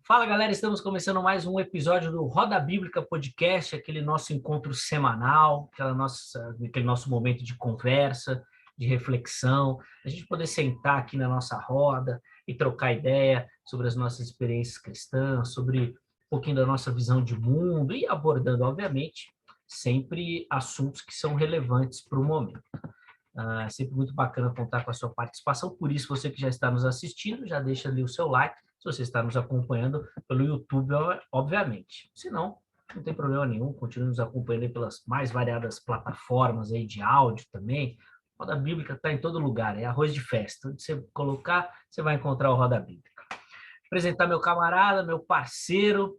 Fala, galera, estamos começando mais um episódio do Roda Bíblica Podcast, aquele nosso encontro semanal, aquele nosso momento de conversa, de reflexão, a gente poder sentar aqui na nossa roda e trocar ideia sobre as nossas experiências cristãs, sobre um pouquinho da nossa visão de mundo e abordando, obviamente, sempre assuntos que são relevantes para o momento. É sempre muito bacana contar com a sua participação, por isso você que já está nos assistindo, já deixa ali o seu like, se você está nos acompanhando pelo YouTube, obviamente. Se não, não tem problema nenhum, continue nos acompanhando pelas mais variadas plataformas aí de áudio também. Roda Bíblica está em todo lugar, é arroz de festa. Onde você colocar, você vai encontrar o Roda Bíblica. Apresentar meu camarada, meu parceiro.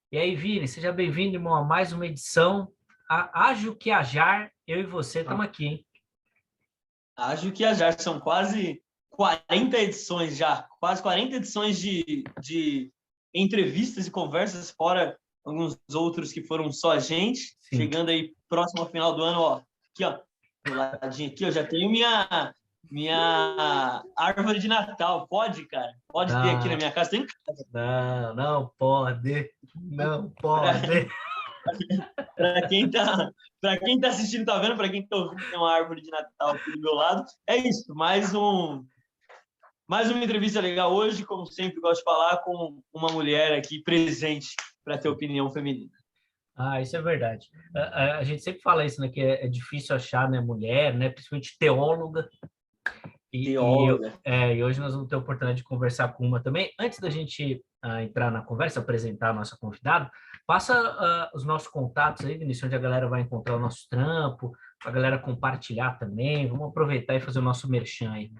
E aí, Vini, seja bem-vindo, irmão, a mais uma edição. Ágil que ajar, eu e você estamos aqui, hein? Acho que já são quase 40 edições já, quase 40 edições de entrevistas e conversas, fora alguns outros que foram só a gente. Sim. Chegando aí próximo ao final do ano, ó, aqui, ó, do ladinho aqui, eu já tenho minha árvore de Natal. Pode, cara? Pode ter aqui na minha casa? Tem em casa. Não pode. Para quem tá assistindo, tá vendo? Para quem tá ouvindo, tem uma árvore de Natal aqui do meu lado. É isso, mais uma entrevista legal hoje, como sempre gosto de falar, com uma mulher aqui presente para ter opinião feminina. Isso é verdade. A gente sempre fala isso, né? Que é difícil achar, né, mulher, né? Principalmente teóloga. E hoje nós vamos ter a oportunidade de conversar com uma também. Antes da gente entrar na conversa, apresentar a nossa convidada, passa os nossos contatos aí, Vinícius, onde a galera vai encontrar o nosso trampo, a galera compartilhar também. Vamos aproveitar e fazer o nosso merchan aí.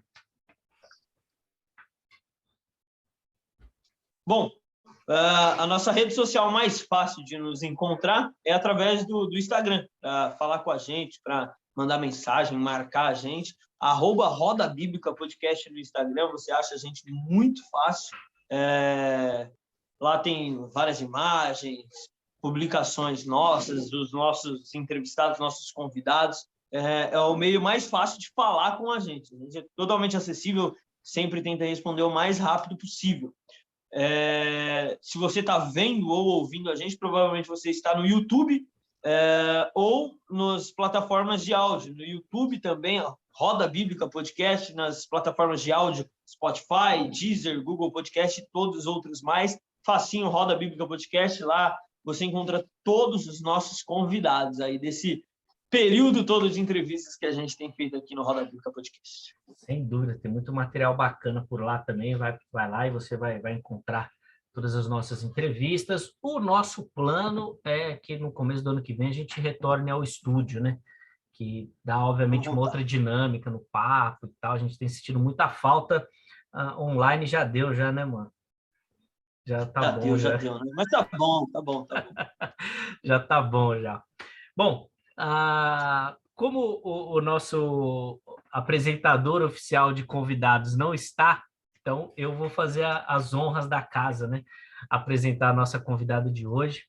Bom, a nossa rede social mais fácil de nos encontrar é através do Instagram, para falar com a gente, para mandar mensagem, marcar a gente, @Roda Bíblica Podcast no Instagram, você acha a gente muito fácil. Lá tem várias imagens, publicações nossas, dos nossos entrevistados, nossos convidados. É o meio mais fácil de falar com a gente. A gente é totalmente acessível, sempre tenta responder o mais rápido possível. Se você está vendo ou ouvindo a gente, provavelmente você está no YouTube ou nas plataformas de áudio. No YouTube também, ó, Roda Bíblica Podcast, nas plataformas de áudio, Spotify, Deezer, Google Podcast e todos os outros mais. Facinho, Roda Bíblica Podcast, lá você encontra todos os nossos convidados aí desse período todo de entrevistas que a gente tem feito aqui no Roda Bíblica Podcast. Sem dúvida, tem muito material bacana por lá também, vai lá e você vai encontrar todas as nossas entrevistas. O nosso plano é que no começo do ano que vem a gente retorne ao estúdio, né? Que dá, obviamente, uma outra dinâmica no papo e tal. A gente tem sentido muita falta. Online já deu, né, mano? Já bom. Já deu, né? Mas tá bom. Já tá bom, já. Bom, como o nosso apresentador oficial de convidados não está, então eu vou fazer as honras da casa, né? Apresentar a nossa convidada de hoje.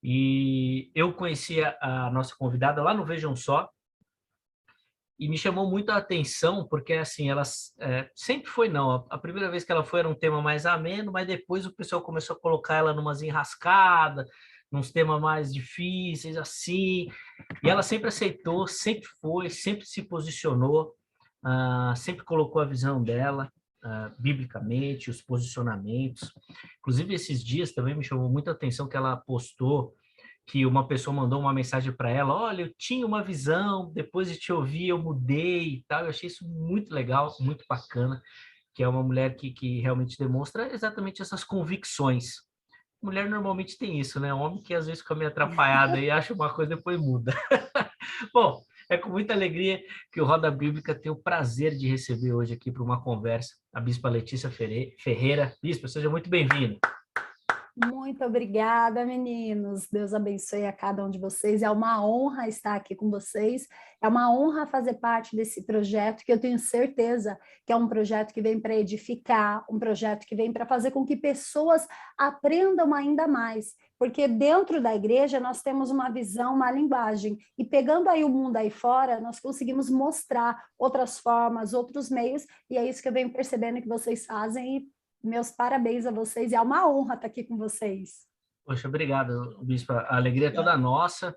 E eu conheci a nossa convidada lá no Vejam Só, e me chamou muito a atenção, porque assim, ela sempre foi, não, a primeira vez que ela foi era um tema mais ameno, mas depois o pessoal começou a colocar ela numas enrascadas, nos temas mais difíceis, assim, e ela sempre aceitou, sempre foi, sempre se posicionou, sempre colocou a visão dela, biblicamente, os posicionamentos. Inclusive, esses dias também me chamou muita atenção que ela postou que uma pessoa mandou uma mensagem para ela, olha, eu tinha uma visão, depois de te ouvir eu mudei e tal. Eu achei isso muito legal, muito bacana, que é uma mulher que realmente demonstra exatamente essas convicções. Mulher normalmente tem isso, né? Homem que às vezes fica meio atrapalhado e acha uma coisa e depois muda. Bom, é com muita alegria que o Roda Bíblica tem o prazer de receber hoje aqui para uma conversa a Bispa Letícia Ferreira. Bispa, seja muito bem-vinda. Muito obrigada, meninos. Deus abençoe a cada um de vocês. É uma honra estar aqui com vocês. É uma honra fazer parte desse projeto, que eu tenho certeza que é um projeto que vem para edificar, um projeto que vem para fazer com que pessoas aprendam ainda mais. Porque dentro da igreja nós temos uma visão, uma linguagem. E pegando aí o mundo aí fora, nós conseguimos mostrar outras formas, outros meios. E é isso que eu venho percebendo que vocês fazem. E Meus parabéns a vocês, e é uma honra estar aqui com vocês. Poxa, obrigado, Bispo. A alegria é toda nossa.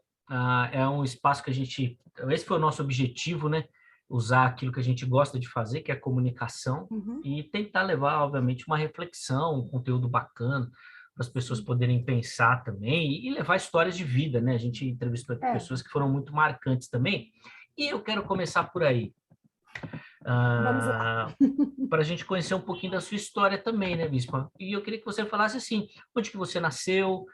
É um espaço que a gente... Esse foi o nosso objetivo, né? Usar aquilo que a gente gosta de fazer, que é a comunicação, e tentar levar, obviamente, uma reflexão, um conteúdo bacana, para as pessoas poderem pensar também, e levar histórias de vida, né? A gente entrevistou pessoas que foram muito marcantes também. E eu quero começar por aí. Vamos lá. Para a gente conhecer um pouquinho da sua história também, né, Bispa? E eu queria que você falasse assim, onde que você nasceu,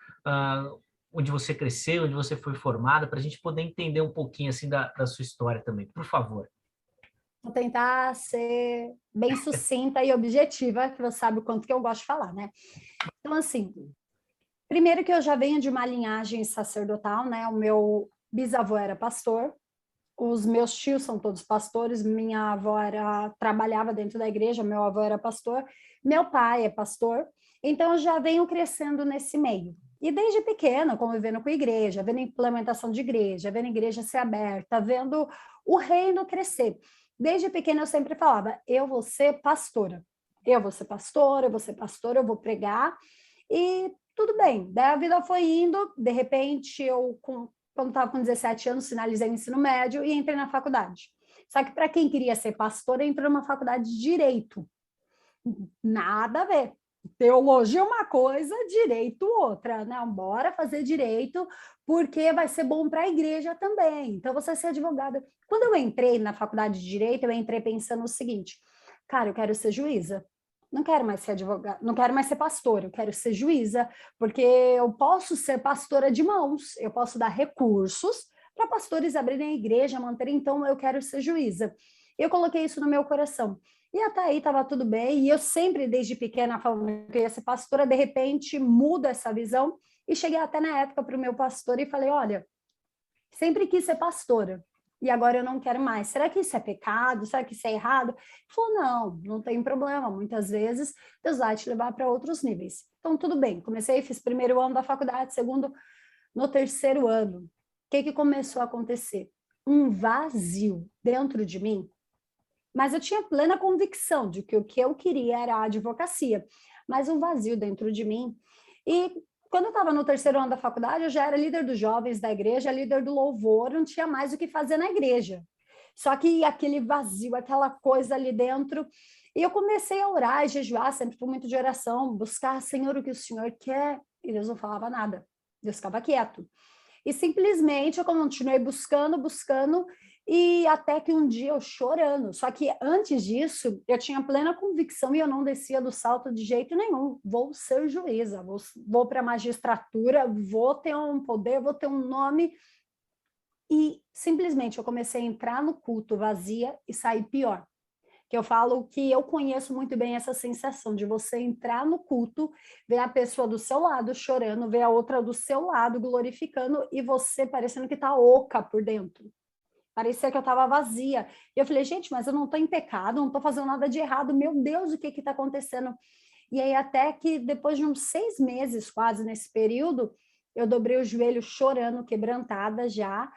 onde você cresceu, onde você foi formada, para a gente poder entender um pouquinho assim da sua história também, por favor. Vou tentar ser bem sucinta e objetiva, que você sabe o quanto que eu gosto de falar, né? Então, assim, primeiro que eu já venho de uma linhagem sacerdotal, né? O meu bisavô era pastor, os meus tios são todos pastores, minha avó trabalhava dentro da igreja, meu avô era pastor, meu pai é pastor, então eu já venho crescendo nesse meio. E desde pequena, convivendo com a igreja, vendo a implementação de igreja, vendo a igreja ser aberta, vendo o reino crescer. Desde pequena eu sempre falava, eu vou ser pastora, eu vou ser pastora, eu vou ser pastora, eu vou pregar, e tudo bem. Daí a vida foi indo, de repente quando estava com 17 anos, finalizei o ensino médio e entrei na faculdade. Só que para quem queria ser pastora, entrou numa faculdade de Direito. Nada a ver. Teologia é uma coisa, Direito outra. Não, bora fazer Direito, porque vai ser bom para a igreja também. Então, você vai ser advogada. Quando eu entrei na faculdade de Direito, eu entrei pensando o seguinte, cara, eu quero ser juíza. Não quero mais ser advogada, não quero mais ser pastora, eu quero ser juíza, porque eu posso ser pastora de mãos, eu posso dar recursos para pastores abrirem a igreja, manterem, então eu quero ser juíza. Eu coloquei isso no meu coração. E até aí estava tudo bem, e eu sempre, desde pequena, falando que eu ia ser pastora, de repente muda essa visão, e cheguei até na época para o meu pastor e falei, olha, sempre quis ser pastora, e agora eu não quero mais. Será que isso é pecado? Será que isso é errado? Ele falou, não tem problema. Muitas vezes Deus vai te levar para outros níveis. Então, tudo bem. Comecei, fiz primeiro ano da faculdade, segundo, no terceiro ano. O que começou a acontecer? Um vazio dentro de mim, mas eu tinha plena convicção de que o que eu queria era a advocacia, mas um vazio dentro de mim. E quando eu estava no terceiro ano da faculdade, eu já era líder dos jovens da igreja, líder do louvor, não tinha mais o que fazer na igreja. Só que aquele vazio, aquela coisa ali dentro, e eu comecei a orar e jejuar, sempre fui muito de oração, buscar, Senhor, o que o Senhor quer, e Deus não falava nada, Deus ficava quieto. E simplesmente eu continuei buscando, e até que um dia eu chorando. Só que antes disso, eu tinha plena convicção e eu não descia do salto de jeito nenhum. Vou ser juíza, vou para a magistratura, vou ter um poder, vou ter um nome. E simplesmente eu comecei a entrar no culto vazia e sair pior. Que eu falo que eu conheço muito bem essa sensação de você entrar no culto, ver a pessoa do seu lado chorando, ver a outra do seu lado glorificando e você parecendo que está oca por dentro. Parecia que eu estava vazia. E eu falei, gente, mas eu não estou em pecado, não estou fazendo nada de errado. Meu Deus, o que está acontecendo? E aí até que depois de uns 6 meses quase nesse período, eu dobrei o joelho chorando, quebrantada já,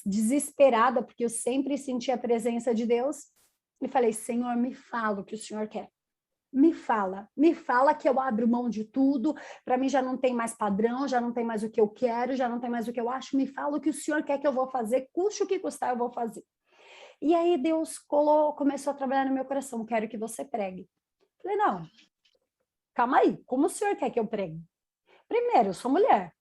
desesperada, porque eu sempre senti a presença de Deus. E falei, Senhor, me fala o que o Senhor quer. Me fala que eu abro mão de tudo, para mim já não tem mais padrão, já não tem mais o que eu quero, já não tem mais o que eu acho, me fala o que o Senhor quer que eu vou fazer, custe o que custar eu vou fazer. E aí Deus começou a trabalhar no meu coração, quero que você pregue. Falei, não, calma aí, como o Senhor quer que eu pregue? Primeiro, eu sou mulher.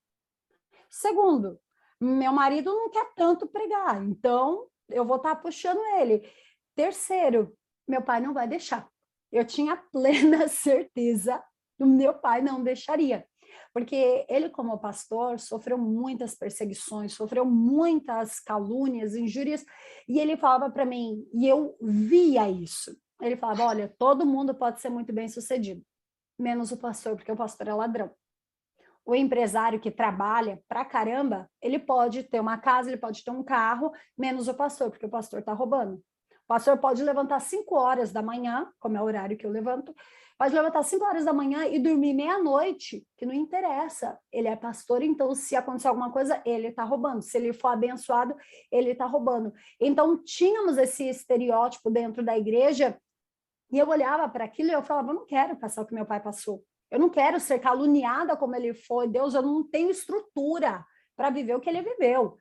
Segundo, meu marido não quer tanto pregar, então eu vou estar puxando ele. Terceiro, meu pai não vai deixar. Eu tinha plena certeza que o meu pai não deixaria, porque ele, como pastor, sofreu muitas perseguições, sofreu muitas calúnias, injúrias, e ele falava para mim, e eu via isso, ele falava, olha, todo mundo pode ser muito bem sucedido, menos o pastor, porque o pastor é ladrão. O empresário que trabalha pra caramba, ele pode ter uma casa, ele pode ter um carro, menos o pastor, porque o pastor está roubando. O pastor pode levantar 5 horas da manhã, como é o horário que eu levanto, pode levantar 5 horas da manhã e dormir meia-noite, que não interessa. Ele é pastor, então se acontecer alguma coisa, ele está roubando. Se ele for abençoado, ele está roubando. Então tínhamos esse estereótipo dentro da igreja E eu olhava para aquilo e eu falava, eu não quero passar o que meu pai passou. Eu não quero ser caluniada como ele foi. Deus, eu não tenho estrutura para viver o que ele viveu.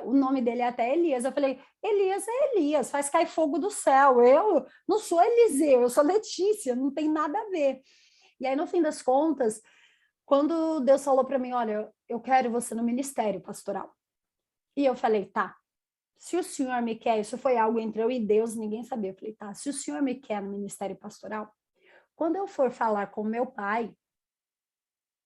O nome dele é até Elias. Eu falei, Elias é Elias, faz cair fogo do céu. Eu não sou Eliseu, eu sou Letícia, não tem nada a ver. E aí, no fim das contas, quando Deus falou para mim, olha, eu quero você no ministério pastoral. E eu falei, tá, se o senhor me quer, isso foi algo entre eu e Deus, ninguém sabia. Eu falei, tá, se o senhor me quer no ministério pastoral, quando eu for falar com meu pai,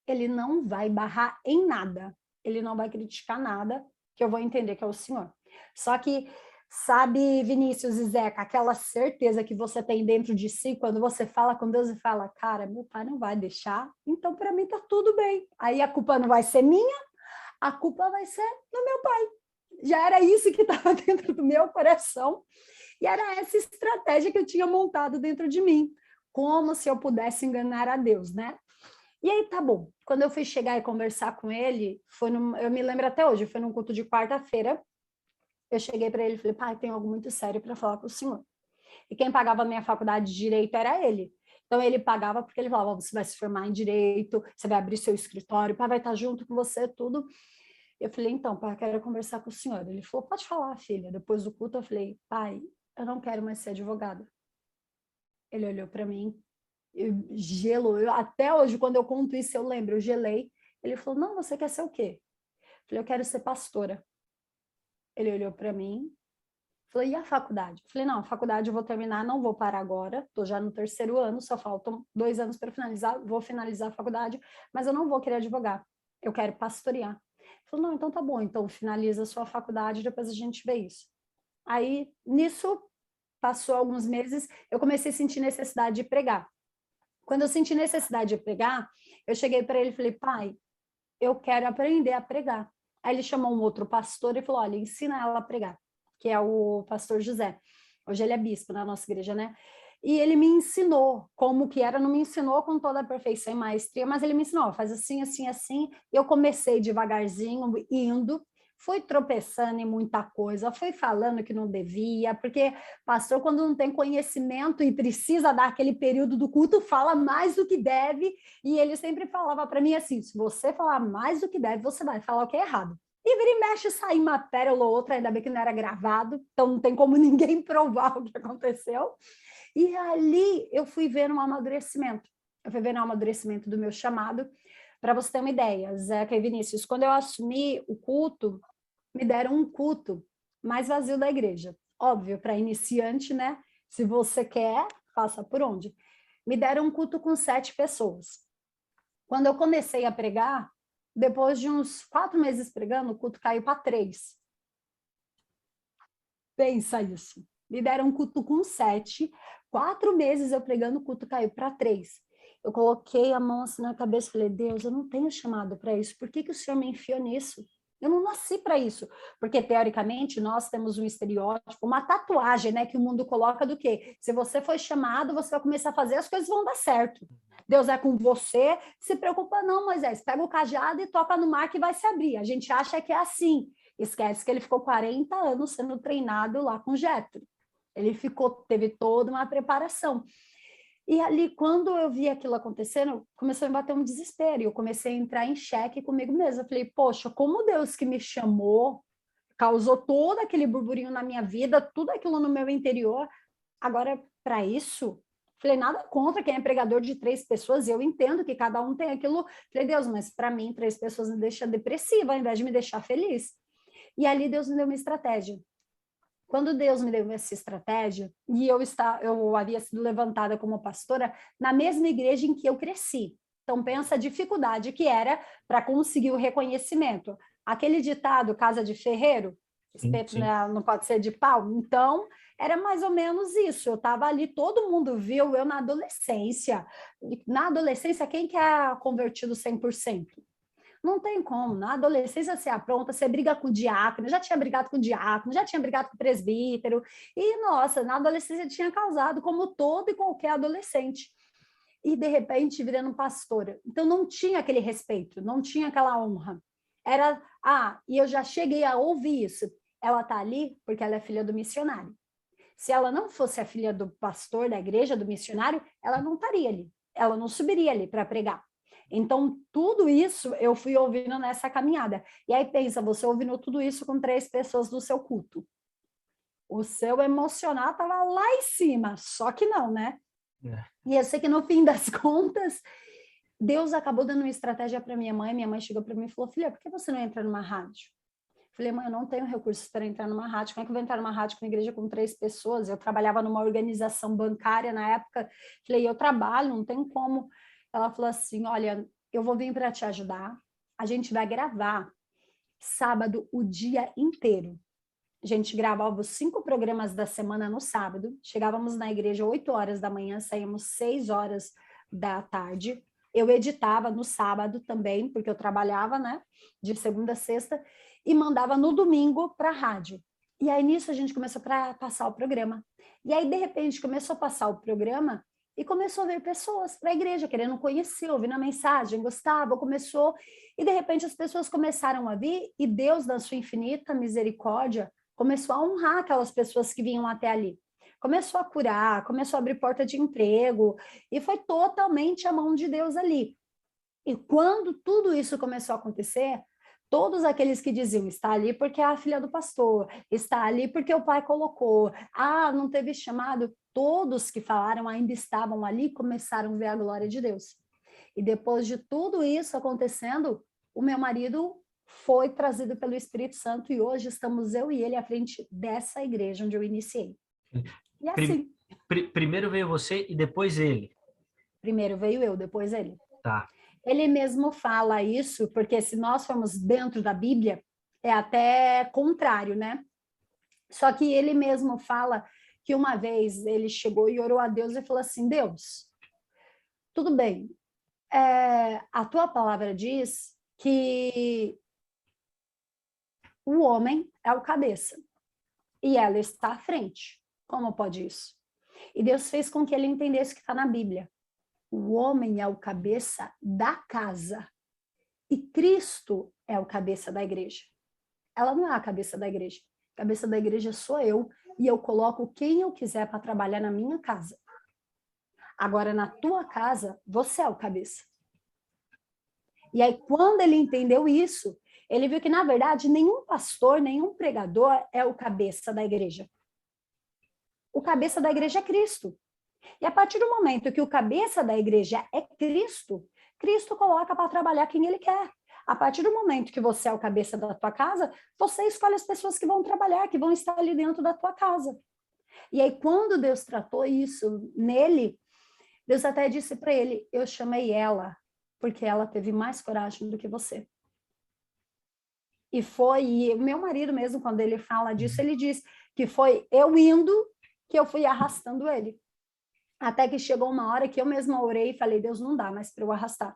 ele não vai barrar em nada, ele não vai criticar nada, que eu vou entender que é o senhor. Só que, sabe, Vinícius e Zeca, aquela certeza que você tem dentro de si, quando você fala com Deus e fala, cara, meu pai não vai deixar, então para mim tá tudo bem. Aí a culpa não vai ser minha, a culpa vai ser do meu pai. Já era isso que estava dentro do meu coração, e era essa estratégia que eu tinha montado dentro de mim, como se eu pudesse enganar a Deus, né? E aí, tá bom. Quando eu fui chegar e conversar com ele, eu me lembro até hoje, foi num culto de quarta-feira, eu cheguei para ele e falei, pai, tem algo muito sério para falar com o senhor. E quem pagava a minha faculdade de Direito era ele. Então, ele pagava porque ele falava, você vai se formar em Direito, você vai abrir seu escritório, o pai vai estar junto com você, tudo. Eu falei, então, pai, eu quero conversar com o senhor. Ele falou, pode falar, filha. Depois do culto, eu falei, pai, eu não quero mais ser advogada. Ele olhou para mim, gelou. Até hoje, quando eu conto isso, eu lembro, eu gelei. Ele falou, não, você quer ser o quê? Eu falei, eu quero ser pastora. Ele olhou para mim, falou, e a faculdade? Eu falei, não, a faculdade eu vou terminar, não vou parar agora, estou já no 3º ano, só faltam 2 anos para finalizar, vou finalizar a faculdade, mas eu não vou querer advogar, eu quero pastorear. Ele falou, não, então tá bom, então finaliza a sua faculdade, depois a gente vê isso. Aí, nisso, passou alguns meses, eu comecei a sentir necessidade de pregar. Quando eu senti necessidade de pregar, eu cheguei para ele e falei, pai, eu quero aprender a pregar. Aí ele chamou um outro pastor e falou, olha, ensina ela a pregar, que é o pastor José. Hoje ele é bispo na nossa igreja, né? E ele me ensinou como que era, não me ensinou com toda a perfeição e maestria, mas ele me ensinou, faz assim, assim, assim. Eu comecei devagarzinho, indo, fui tropeçando em muita coisa, fui falando que não devia, porque pastor, quando não tem conhecimento e precisa dar aquele período do culto, fala mais do que deve, e ele sempre falava para mim assim, se você falar mais do que deve, você vai falar o que é errado. E vira e mexe, sair uma pérola ou outra, ainda bem que não era gravado, então não tem como ninguém provar o que aconteceu. E ali eu fui vendo um amadurecimento. Eu fui vendo um amadurecimento do meu chamado. Para você ter uma ideia, Zeca e Vinícius, quando eu assumi o culto, me deram um culto mais vazio da igreja. Óbvio, para iniciante, né? Se você quer, passa por onde. Me deram um culto com 7 pessoas. Quando eu comecei a pregar, depois de uns 4 meses pregando, o culto caiu para 3. Pensa isso. Me deram um culto com 7. 4 meses eu pregando, o culto caiu para 3. Eu coloquei a mão assim na cabeça e falei, Deus, eu não tenho chamado para isso. Por que o Senhor me enfiou nisso? Eu não nasci para isso. Porque, teoricamente, nós temos um estereótipo, uma tatuagem, né, que o mundo coloca do quê? Se você foi chamado, você vai começar a fazer, as coisas vão dar certo. Deus é com você, se preocupa não, Moisés. Pega o cajado e toca no mar que vai se abrir. A gente acha que é assim. Esquece que ele ficou 40 anos sendo treinado lá com Jetro. Ele teve toda uma preparação. E ali, quando eu vi aquilo acontecendo, começou a me bater um desespero. E eu comecei a entrar em xeque comigo mesma. Eu falei, poxa, como Deus que me chamou, causou todo aquele burburinho na minha vida, tudo aquilo no meu interior, agora, para isso, falei, nada contra quem é pregador de 3 pessoas, eu entendo que cada um tem aquilo. Falei, Deus, mas para mim, 3 pessoas me deixam depressiva, ao invés de me deixar feliz. E ali Deus me deu uma estratégia. Quando Deus me deu essa estratégia, e eu havia sido levantada como pastora na mesma igreja em que eu cresci. Então, pensa a dificuldade que era para conseguir o reconhecimento. Aquele ditado, casa de ferreiro, espeto não pode ser de pau. Então, era mais ou menos isso. Eu estava ali, todo mundo viu, eu na adolescência. Na adolescência, quem que é convertido 100%? Não tem como. Na adolescência você apronta, você briga com o diácono, já tinha brigado com o diácono, já tinha brigado com o presbítero, e, nossa, na adolescência tinha causado, como todo e qualquer adolescente. E, de repente, virando pastora. Então, não tinha aquele respeito, não tinha aquela honra. E eu já cheguei a ouvir isso. Ela está ali porque ela é filha do missionário. Se ela não fosse a filha do pastor da igreja, do missionário, ela não estaria ali, ela não subiria ali para pregar. Então, tudo isso eu fui ouvindo nessa caminhada. E aí pensa, você ouvindo tudo isso com 3 pessoas no seu culto. O seu emocional estava lá em cima, só que não, né? E eu sei que no fim das contas, Deus acabou dando uma estratégia para minha mãe chegou para mim e falou, filha, por que você não entra numa rádio? Falei, mãe, eu não tenho recursos para entrar numa rádio. Como é que eu vou entrar numa rádio com uma igreja com 3 pessoas? Eu trabalhava numa organização bancária na época. Falei, eu trabalho, não tem como. Ela falou assim, olha, eu vou vir para te ajudar. A gente vai gravar sábado o dia inteiro. A gente gravava os 5 programas da semana no sábado. Chegávamos na igreja 8 horas da manhã, saímos 6 horas da tarde. Eu editava no sábado também, porque eu trabalhava, né? De segunda a sexta. E mandava no domingo para a rádio. E aí, nisso, a gente começou a passar o programa. E aí, de repente, começou a passar o programa e começou a ver pessoas para a igreja, querendo conhecer, ouvindo a mensagem, gostava, começou. E, de repente, as pessoas começaram a vir e Deus, na sua infinita misericórdia, começou a honrar aquelas pessoas que vinham até ali. Começou a curar, começou a abrir porta de emprego e foi totalmente a mão de Deus ali. E quando tudo isso começou a acontecer, todos aqueles que diziam, está ali porque é a filha do pastor, está ali porque o pai colocou, não teve chamado, todos que falaram ainda estavam ali e começaram a ver a glória de Deus. E depois de tudo isso acontecendo, o meu marido foi trazido pelo Espírito Santo e hoje estamos eu e ele à frente dessa igreja onde eu iniciei. E assim. Primeiro veio você e depois ele. Primeiro veio eu, depois ele. Tá. Ele mesmo fala isso, porque se nós formos dentro da Bíblia, é até contrário, né? Só que ele mesmo fala que uma vez ele chegou e orou a Deus e falou assim, Deus, tudo bem, a tua palavra diz que o homem é o cabeça e ela está à frente. Como pode isso? E Deus fez com que ele entendesse o que está na Bíblia. O homem é o cabeça da casa e Cristo é o cabeça da igreja. Ela não é a cabeça da igreja. A cabeça da igreja sou eu e eu coloco quem eu quiser para trabalhar na minha casa. Agora, na tua casa, você é o cabeça. E aí, quando ele entendeu isso, ele viu que, na verdade, nenhum pastor, nenhum pregador é o cabeça da igreja. O cabeça da igreja é Cristo. E a partir do momento que o cabeça da igreja é Cristo, Cristo coloca para trabalhar quem ele quer. A partir do momento que você é o cabeça da tua casa, você escolhe as pessoas que vão trabalhar, que vão estar ali dentro da tua casa. E aí, quando Deus tratou isso nele, Deus até disse para ele, eu chamei ela, porque ela teve mais coragem do que você. E o meu marido mesmo, quando ele fala disso, ele diz que foi eu indo que eu fui arrastando ele. Até que chegou uma hora que eu mesma orei e falei, Deus, não dá mais para eu arrastar.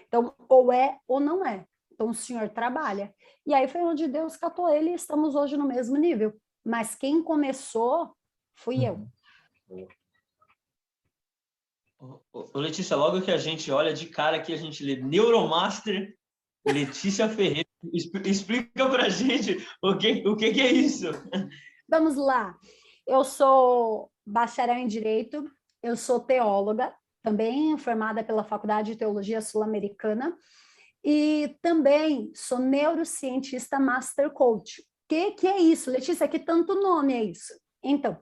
Então, ou é ou não é. Então, o Senhor trabalha. E aí foi onde Deus catou ele e estamos hoje no mesmo nível. Mas quem começou fui eu. Ô, Letícia, logo que a gente olha de cara aqui, a gente lê Neuromaster Letícia Ferreira. Explica pra gente o que é isso. Vamos lá. Eu sou bacharel em Direito, eu sou teóloga, também formada pela Faculdade de Teologia Sul-Americana, e também sou neurocientista Master Coach. O que é isso, Letícia? Que tanto nome é isso? Então,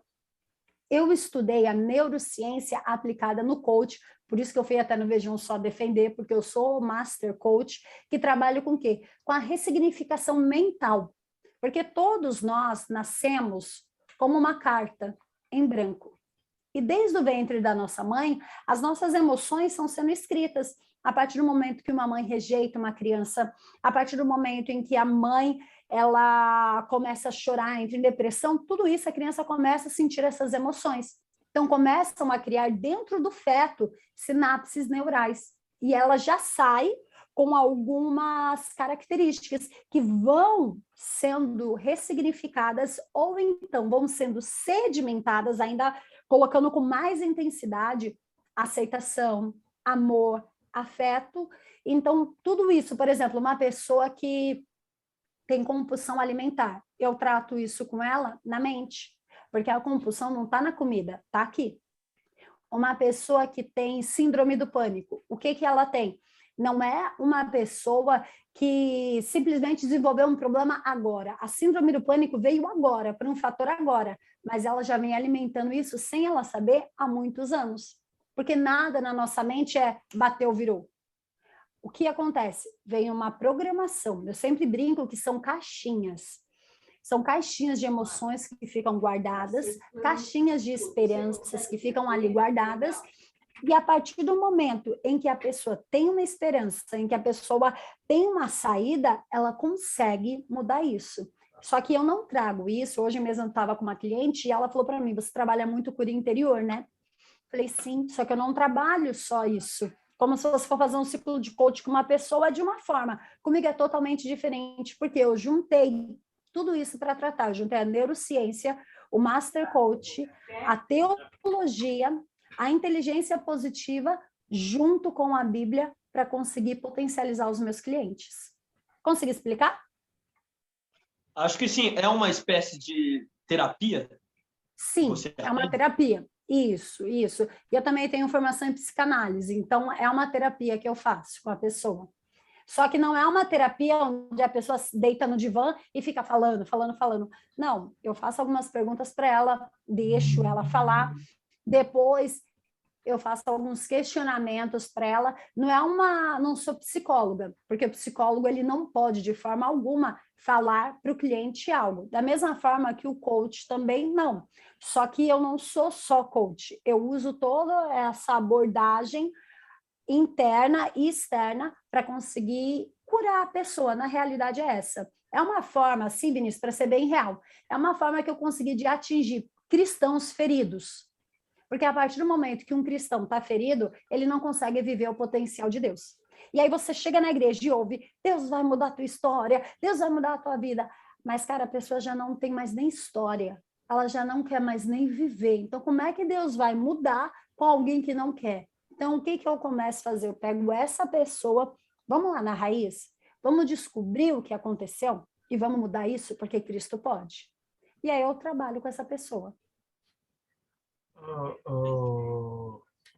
eu estudei a neurociência aplicada no coach, por isso que eu fui até no Vejam Só defender, porque eu sou Master Coach, que trabalho com o quê? Com a ressignificação mental. Porque todos nós nascemos como uma carta em branco. E desde o ventre da nossa mãe, as nossas emoções estão sendo escritas. A partir do momento que uma mãe rejeita uma criança, a partir do momento em que a mãe ela começa a chorar, entra em depressão, tudo isso a criança começa a sentir essas emoções. Então, começam a criar dentro do feto sinapses neurais. E ela já sai com algumas características que vão sendo ressignificadas ou então vão sendo sedimentadas, ainda colocando com mais intensidade aceitação, amor, afeto. Então, tudo isso, por exemplo, uma pessoa que tem compulsão alimentar, eu trato isso com ela na mente. porque a compulsão não está na comida, está aqui. Uma pessoa que tem síndrome do pânico, o que que ela tem? Não é uma pessoa que simplesmente desenvolveu um problema agora. A síndrome do pânico veio agora, por um fator agora, mas ela já vem alimentando isso sem ela saber há muitos anos. Porque nada na nossa mente é bateu, virou. O que acontece? Vem uma programação. Eu sempre brinco que são caixinhas. São caixinhas de emoções que ficam guardadas, caixinhas de esperanças que ficam ali guardadas. E a partir do momento em que a pessoa tem uma esperança, em que a pessoa tem uma saída, ela consegue mudar isso. Só que eu não trago isso. Hoje mesmo eu estava com uma cliente e ela falou para mim, você trabalha muito cura interior, né? Falei, sim, só que eu não trabalho só isso. Como se você for fazer um ciclo de coach com uma pessoa de uma forma. Comigo é totalmente diferente, porque eu juntei tudo isso para tratar. Eu juntei a neurociência, o Master Coach, a teologia, a inteligência positiva, junto com a Bíblia, para conseguir potencializar os meus clientes. Consegui explicar? Acho que sim. É uma espécie de terapia? Sim, é uma terapia. Isso, isso. E eu também tenho formação em psicanálise, então é uma terapia que eu faço com a pessoa. Só que não é uma terapia onde a pessoa deita no divã e fica falando. Não, eu faço algumas perguntas para ela, deixo ela falar, depois eu faço alguns questionamentos para ela. Não sou psicóloga, porque o psicólogo ele não pode de forma alguma falar para o cliente algo. Da mesma forma que o coach também não. Só que eu não sou só coach, eu uso toda essa abordagem interna e externa para conseguir curar a pessoa. Na realidade é essa. É uma forma, assim, Vinícius, para ser bem real, é uma forma que eu consegui de atingir cristãos feridos. Porque a partir do momento que um cristão está ferido, ele não consegue viver o potencial de Deus. E aí você chega na igreja e ouve, Deus vai mudar a tua história, Deus vai mudar a tua vida. Mas, cara, a pessoa já não tem mais nem história, ela já não quer mais nem viver. Então, como é que Deus vai mudar com alguém que não quer? Então, o que eu começo a fazer? Eu pego essa pessoa, vamos lá na raiz, vamos descobrir o que aconteceu e vamos mudar isso, porque Cristo pode. E aí eu trabalho com essa pessoa.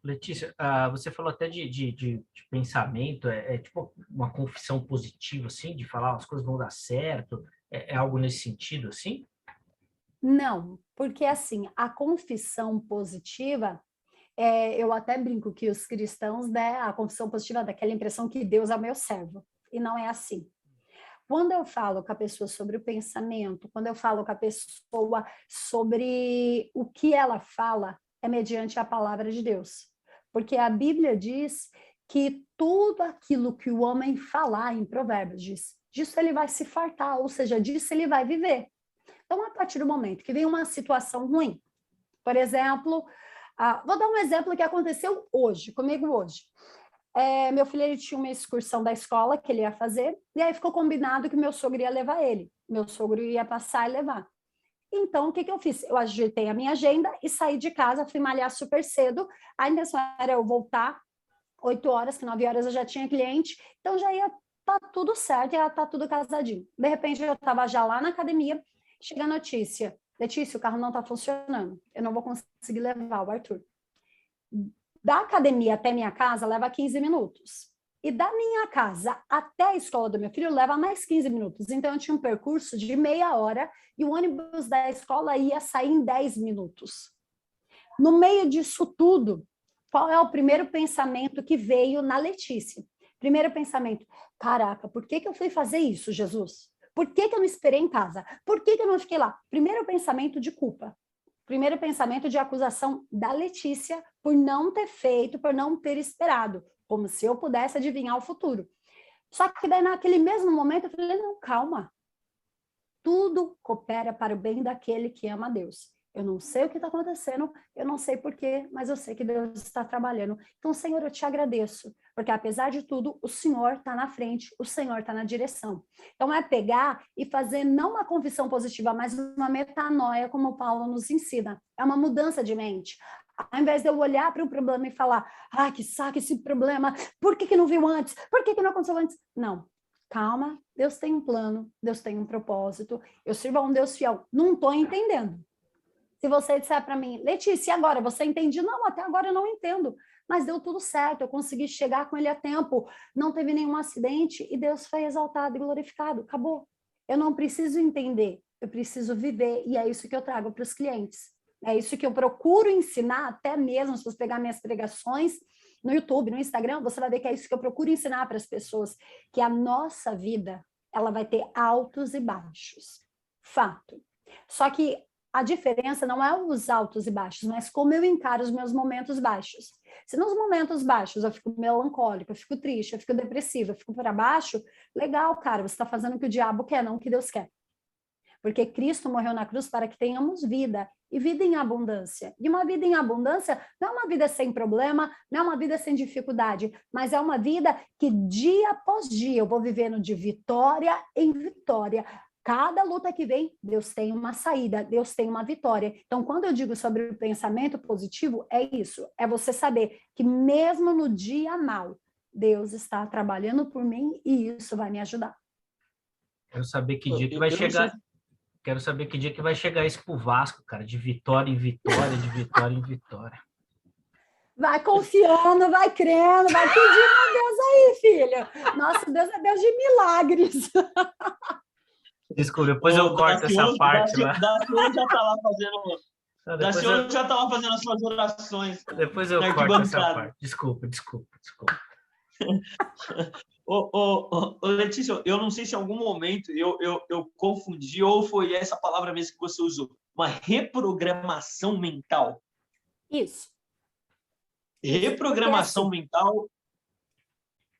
Letícia, você falou até de pensamento, é tipo uma confissão positiva, assim, de falar as coisas vão dar certo, é algo nesse sentido, assim? Não, porque assim, a confissão positiva, eu até brinco que os cristãos, né, a confissão positiva dá aquela impressão que Deus é meu servo, e não é assim. Quando eu falo com a pessoa sobre o pensamento, quando eu falo com a pessoa sobre o que ela fala, é mediante a palavra de Deus. Porque a Bíblia diz que tudo aquilo que o homem falar, em Provérbios diz, disso ele vai se fartar, ou seja, disso ele vai viver. Então, a partir do momento que vem uma situação ruim, por exemplo, vou dar um exemplo que aconteceu hoje, comigo hoje. Meu filho ele tinha uma excursão da escola que ele ia fazer, e aí ficou combinado que meu sogro ia levar ele. Meu sogro ia passar e levar. Então, o que eu fiz? Eu ajeitei a minha agenda e saí de casa, fui malhar super cedo. A intenção era eu voltar 8 horas, que 9 horas eu já tinha cliente, então já ia estar tudo certo, ia estar tudo casadinho. De repente, eu estava já lá na academia, chega a notícia, Letícia, o carro não está funcionando, eu não vou conseguir levar o Arthur. Da academia até minha casa leva 15 minutos. E da minha casa até a escola do meu filho leva mais 15 minutos. Então, eu tinha um percurso de meia hora e o ônibus da escola ia sair em 10 minutos. No meio disso tudo, qual é o primeiro pensamento que veio na Letícia? Primeiro pensamento, caraca, por que eu fui fazer isso, Jesus? Por que eu não esperei em casa? Por que eu não fiquei lá? Primeiro pensamento de culpa. Primeiro pensamento de acusação da Letícia por não ter feito, por não ter esperado, como se eu pudesse adivinhar o futuro. Só que daí, naquele mesmo momento, eu falei, não, calma. Tudo coopera para o bem daquele que ama a Deus. Eu não sei o que está acontecendo, eu não sei porquê, mas eu sei que Deus está trabalhando. Então, Senhor, eu te agradeço, porque apesar de tudo, o Senhor está na frente, o Senhor está na direção. Então, é pegar e fazer não uma confissão positiva, mas uma metanoia, como Paulo nos ensina. É uma mudança de mente. Ao invés de eu olhar para o problema e falar, que saco esse problema, por que não viu antes? Por que não aconteceu antes? Não. Calma, Deus tem um plano, Deus tem um propósito, eu sirvo a um Deus fiel. Não estou entendendo. Se você disser para mim, Letícia, e agora? Você entende? Não, até agora eu não entendo. Mas deu tudo certo, eu consegui chegar com ele a tempo, não teve nenhum acidente e Deus foi exaltado e glorificado. Acabou. Eu não preciso entender, eu preciso viver e é isso que eu trago para os clientes. É isso que eu procuro ensinar, até mesmo se você pegar minhas pregações no YouTube, no Instagram, você vai ver que é isso que eu procuro ensinar para as pessoas, que a nossa vida, ela vai ter altos e baixos. Fato. Só que a diferença não é os altos e baixos, mas como eu encaro os meus momentos baixos. Se nos momentos baixos eu fico melancólica, eu fico triste, eu fico depressiva, eu fico para baixo, legal, cara, você está fazendo o que o diabo quer, não o que Deus quer. Porque Cristo morreu na cruz para que tenhamos vida, e vida em abundância. E uma vida em abundância não é uma vida sem problema, não é uma vida sem dificuldade, mas é uma vida que dia após dia eu vou vivendo de vitória em vitória. Cada luta que vem, Deus tem uma saída, Deus tem uma vitória. Então, quando eu digo sobre o pensamento positivo, é isso, é você saber que mesmo no dia mal, Deus está trabalhando por mim e isso vai me ajudar. Quero saber que dia que vai chegar. Quero saber que dia que vai chegar isso pro Vasco, cara, de vitória em vitória, de vitória em vitória. Vai confiando, vai crendo, vai pedindo a Deus aí, filho. Nosso Deus é Deus de milagres. Desculpa, depois eu corto essa parte lá. Daciolo já tá lá fazendo... Daciolo já tá lá fazendo as suas orações. Depois eu corto essa parte. Desculpa. Letícia, eu não sei se em algum momento eu confundi ou foi essa palavra mesmo que você usou. Uma reprogramação mental. Isso. Reprogramação mental.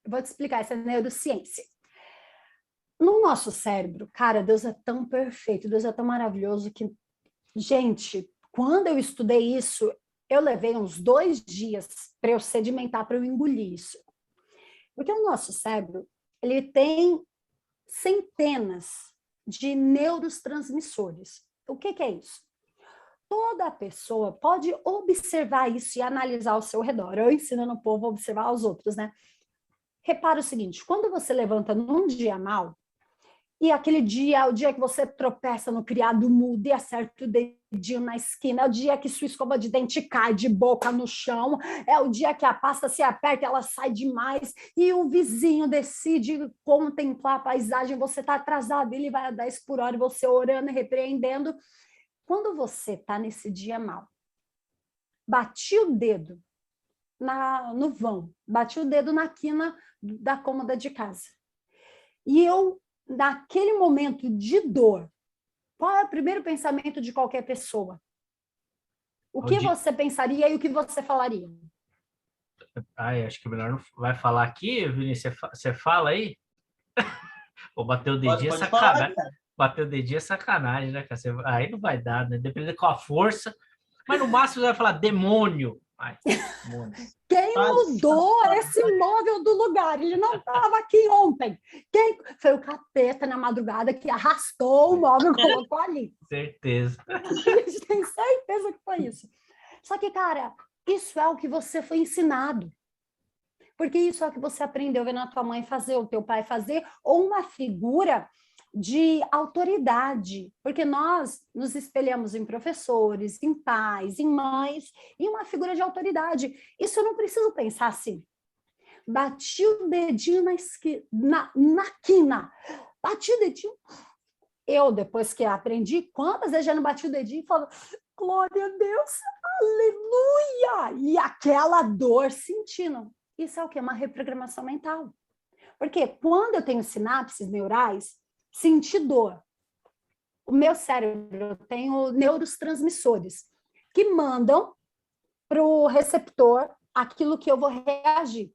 Eu vou te explicar, essa é neurociência. No nosso cérebro, cara, Deus é tão perfeito, Deus é tão maravilhoso que, gente, quando eu estudei isso, eu levei uns 2 dias para eu sedimentar, para eu engolir isso. Porque o nosso cérebro, ele tem centenas de neurotransmissores. O que é isso? Toda pessoa pode observar isso e analisar ao seu redor. Eu ensino o povo a observar os outros, né? Repara o seguinte, quando você levanta num dia mal, e aquele dia é o dia que você tropeça no criado mudo e acerta o dedinho na esquina, é o dia que sua escova de dente cai de boca no chão, é o dia que a pasta se aperta e ela sai demais, e o vizinho decide contemplar a paisagem, você está atrasado, ele vai a 10 por hora, você orando e repreendendo. Quando você está nesse dia mal, bati o dedo no vão, bati o dedo na quina da cômoda de casa, e eu naquele momento de dor, qual é o primeiro pensamento de qualquer pessoa? O que você pensaria e o que você falaria? Acho que melhor não vai falar aqui, Vinícius. Você fala aí? Ou bater o dedinho é sacanagem. Bater o dedinho é sacanagem, né, cara? Aí não vai dar, né? Dependendo com a força. Mas no máximo você vai falar demônio. Demônio. Quem mudou esse móvel do lugar? Ele não estava aqui ontem. Quem foi o capeta na madrugada que arrastou o móvel e colocou ali? Certeza. A gente tem certeza que foi isso. Só que, cara, isso é o que você foi ensinado. Porque isso é o que você aprendeu vendo a tua mãe fazer, o teu pai fazer, ou uma figura de autoridade, porque nós nos espelhamos em professores, em pais, em mães, em uma figura de autoridade. Isso eu não preciso pensar assim. Bati o dedinho na quina, bati o dedinho. Eu, depois que aprendi, quantas vezes já não bati o dedinho e falo, glória a Deus, aleluia! E aquela dor sentindo. Isso é o quê? Uma reprogramação mental. Porque quando eu tenho sinapses neurais, sentir dor. O meu cérebro tem neurotransmissores que mandam para o receptor aquilo que eu vou reagir.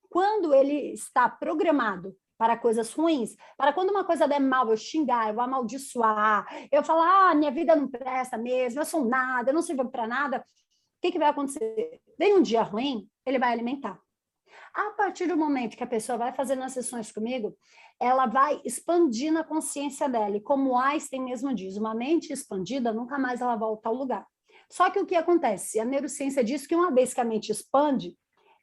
Quando ele está programado para coisas ruins, para quando uma coisa der mal, eu xingar, eu amaldiçoar, eu falar, minha vida não presta mesmo, eu sou nada, eu não sirvo para nada, o que vai acontecer? Vem um dia ruim, ele vai alimentar. A partir do momento que a pessoa vai fazendo as sessões comigo, ela vai expandindo a consciência dela. E como Einstein mesmo diz, uma mente expandida, nunca mais ela volta ao lugar. Só que o que acontece? A neurociência diz que uma vez que a mente expande,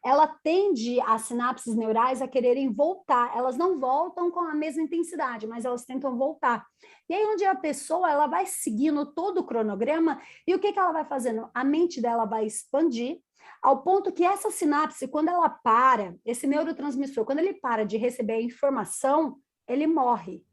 ela tende as sinapses neurais a quererem voltar. Elas não voltam com a mesma intensidade, mas elas tentam voltar. E aí, onde a pessoa ela vai seguindo todo o cronograma, e o que ela vai fazendo? A mente dela vai expandir, ao ponto que essa sinapse, quando ela para, esse neurotransmissor, quando ele para de receber a informação, ele morre.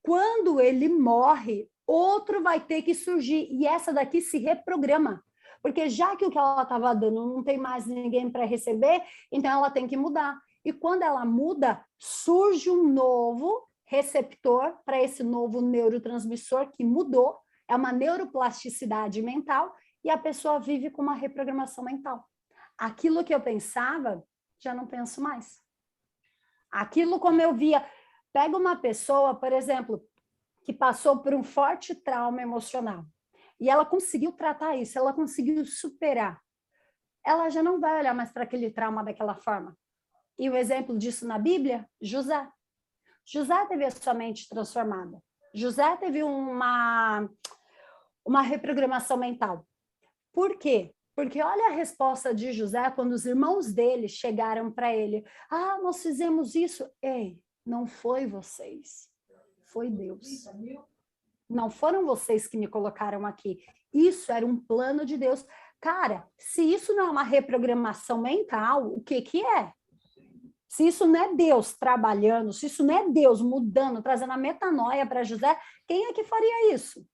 Quando ele morre, outro vai ter que surgir, e essa daqui se reprograma. Porque já que o que ela estava dando não tem mais ninguém para receber, então ela tem que mudar. E quando ela muda, surge um novo receptor para esse novo neurotransmissor que mudou, é uma neuroplasticidade mental, e a pessoa vive com uma reprogramação mental. Aquilo que eu pensava, já não penso mais. Aquilo como eu via. Pega uma pessoa, por exemplo, que passou por um forte trauma emocional, e ela conseguiu tratar isso, ela conseguiu superar. Ela já não vai olhar mais para aquele trauma daquela forma. E o exemplo disso na Bíblia, José. José teve a sua mente transformada. José teve uma reprogramação mental. Por quê? Porque olha a resposta de José quando os irmãos dele chegaram para ele. Ah, nós fizemos isso. Ei, não foi vocês, foi Deus. Não foram vocês que me colocaram aqui. Isso era um plano de Deus. Cara, se isso não é uma reprogramação mental, o que que é? Se isso não é Deus trabalhando, se isso não é Deus mudando, trazendo a metanoia para José, quem é que faria isso?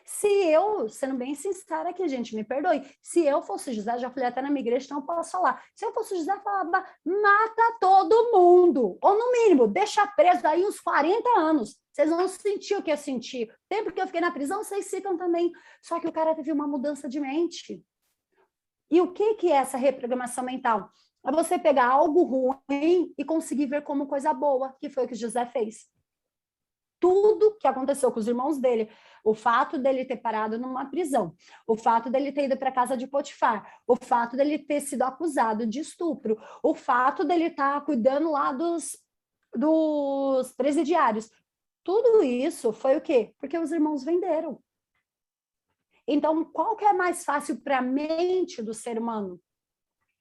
Se eu, sendo bem sincera aqui, gente, me perdoe, se eu fosse José, já falei até na minha igreja, então eu posso falar, se eu fosse José, eu falava, mata todo mundo, ou no mínimo, deixa preso aí uns 40 anos, vocês vão sentir o que eu senti, o tempo que eu fiquei na prisão, vocês ficam também, só que o cara teve uma mudança de mente. E o que que é essa reprogramação mental? É você pegar algo ruim e conseguir ver como coisa boa, que foi o que José fez. Tudo que aconteceu com os irmãos dele, o fato dele ter parado numa prisão, o fato dele ter ido para a casa de Potifar, o fato dele ter sido acusado de estupro, o fato dele estar cuidando lá dos presidiários, tudo isso foi o quê? Porque os irmãos venderam. Então, qual que é mais fácil para a mente do ser humano?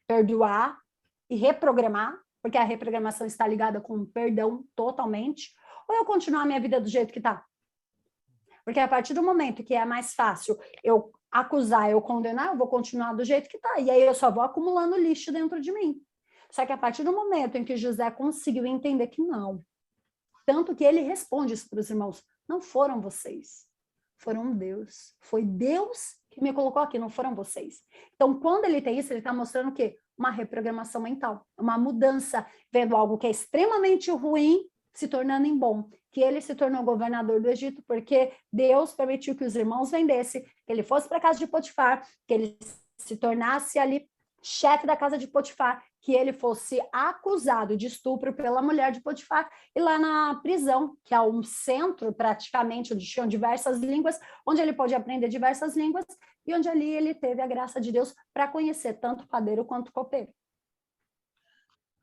Perdoar e reprogramar, porque a reprogramação está ligada com o perdão totalmente, ou eu continuar a minha vida do jeito que está? Porque a partir do momento que é mais fácil eu acusar, eu condenar, eu vou continuar do jeito que está. E aí eu só vou acumulando lixo dentro de mim. Só que a partir do momento em que José conseguiu entender que não, tanto que ele responde isso para os irmãos, não foram vocês, foram Deus. Foi Deus que me colocou aqui, não foram vocês. Então, quando ele tem isso, ele está mostrando o quê? Uma reprogramação mental, uma mudança, vendo algo que é extremamente ruim se tornando em bom, que ele se tornou governador do Egito, porque Deus permitiu que os irmãos vendessem, que ele fosse para a casa de Potifar, que ele se tornasse ali chefe da casa de Potifar, que ele fosse acusado de estupro pela mulher de Potifar, e lá na prisão, que é um centro praticamente, onde tinham diversas línguas, onde ele pôde aprender diversas línguas, e onde ali ele teve a graça de Deus para conhecer tanto o padeiro quanto o copeiro.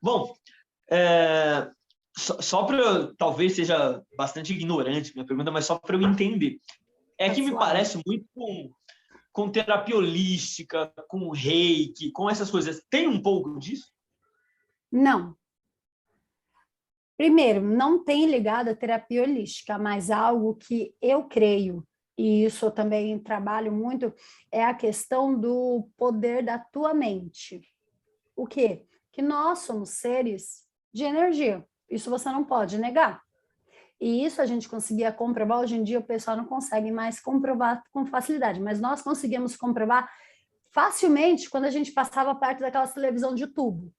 Bom, só para talvez seja bastante ignorante minha pergunta, mas só para eu entender. É que me parece muito com terapia holística, com reiki, com essas coisas. Tem um pouco disso? Não. Primeiro, não tem ligado à terapia holística, mas algo que eu creio, e isso eu também trabalho muito, é a questão do poder da tua mente. O quê? Que nós somos seres de energia. Isso você não pode negar. E isso a gente conseguia comprovar, hoje em dia o pessoal não consegue mais comprovar com facilidade, mas nós conseguimos comprovar facilmente quando a gente passava perto daquela televisão de tubo.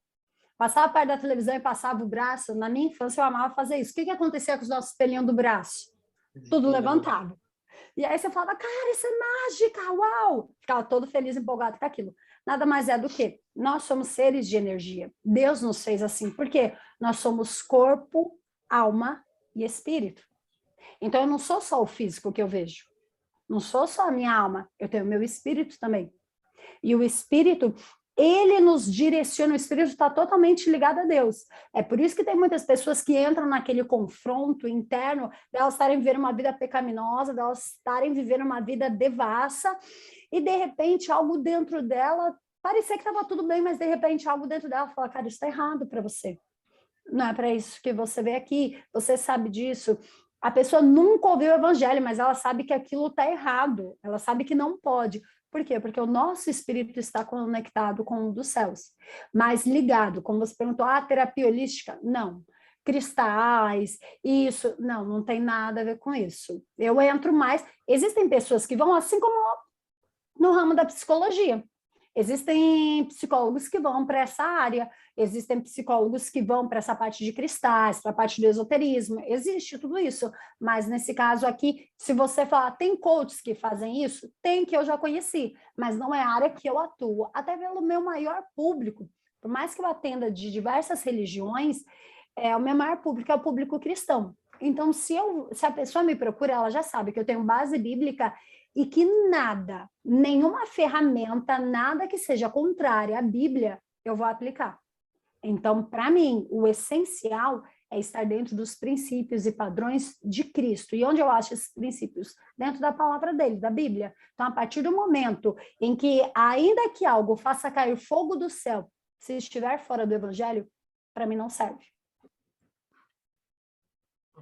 Passava perto da televisão e passava o braço. Na minha infância eu amava fazer isso. O que acontecia com os nossos pelinhos do braço? Tudo levantava. E aí você falava, cara, isso é mágica, uau! Ficava todo feliz, empolgado com aquilo. Nada mais é do que nós somos seres de energia. Deus nos fez assim. Por quê? Nós somos corpo, alma e espírito. Então, eu não sou só o físico que eu vejo. Não sou só a minha alma. Eu tenho o meu espírito também. E o espírito, ele nos direciona. O espírito está totalmente ligado a Deus. É por isso que tem muitas pessoas que entram naquele confronto interno, delas estarem vivendo uma vida pecaminosa, delas estarem vivendo uma vida devassa, e de repente algo dentro dela parecia que estava tudo bem, mas de repente algo dentro dela fala, cara, isso está errado para você. Não é para isso que você veio aqui, você sabe disso. A pessoa nunca ouviu o evangelho, mas ela sabe que aquilo está errado, ela sabe que não pode. Por quê? Porque o nosso espírito está conectado com o dos céus, mas ligado, como você perguntou, terapia holística? Não. Cristais, isso, não tem nada a ver com isso. Eu entro mais, existem pessoas que vão assim como no ramo da psicologia. Existem psicólogos que vão para essa área, existem psicólogos que vão para essa parte de cristais, para a parte do esoterismo, existe tudo isso. Mas nesse caso aqui, se você falar, tem coaches que fazem isso? Tem, que eu já conheci, mas não é a área que eu atuo. Até pelo meu maior público, por mais que eu atenda de diversas religiões, o meu maior público é o público cristão. Então, se a pessoa me procura, ela já sabe que eu tenho base bíblica e que nada, nenhuma ferramenta, nada que seja contrária à Bíblia, eu vou aplicar. Então, para mim, o essencial é estar dentro dos princípios e padrões de Cristo. E onde eu acho esses princípios? Dentro da palavra dele, da Bíblia. Então, a partir do momento em que, ainda que algo faça cair fogo do céu, se estiver fora do Evangelho, para mim não serve.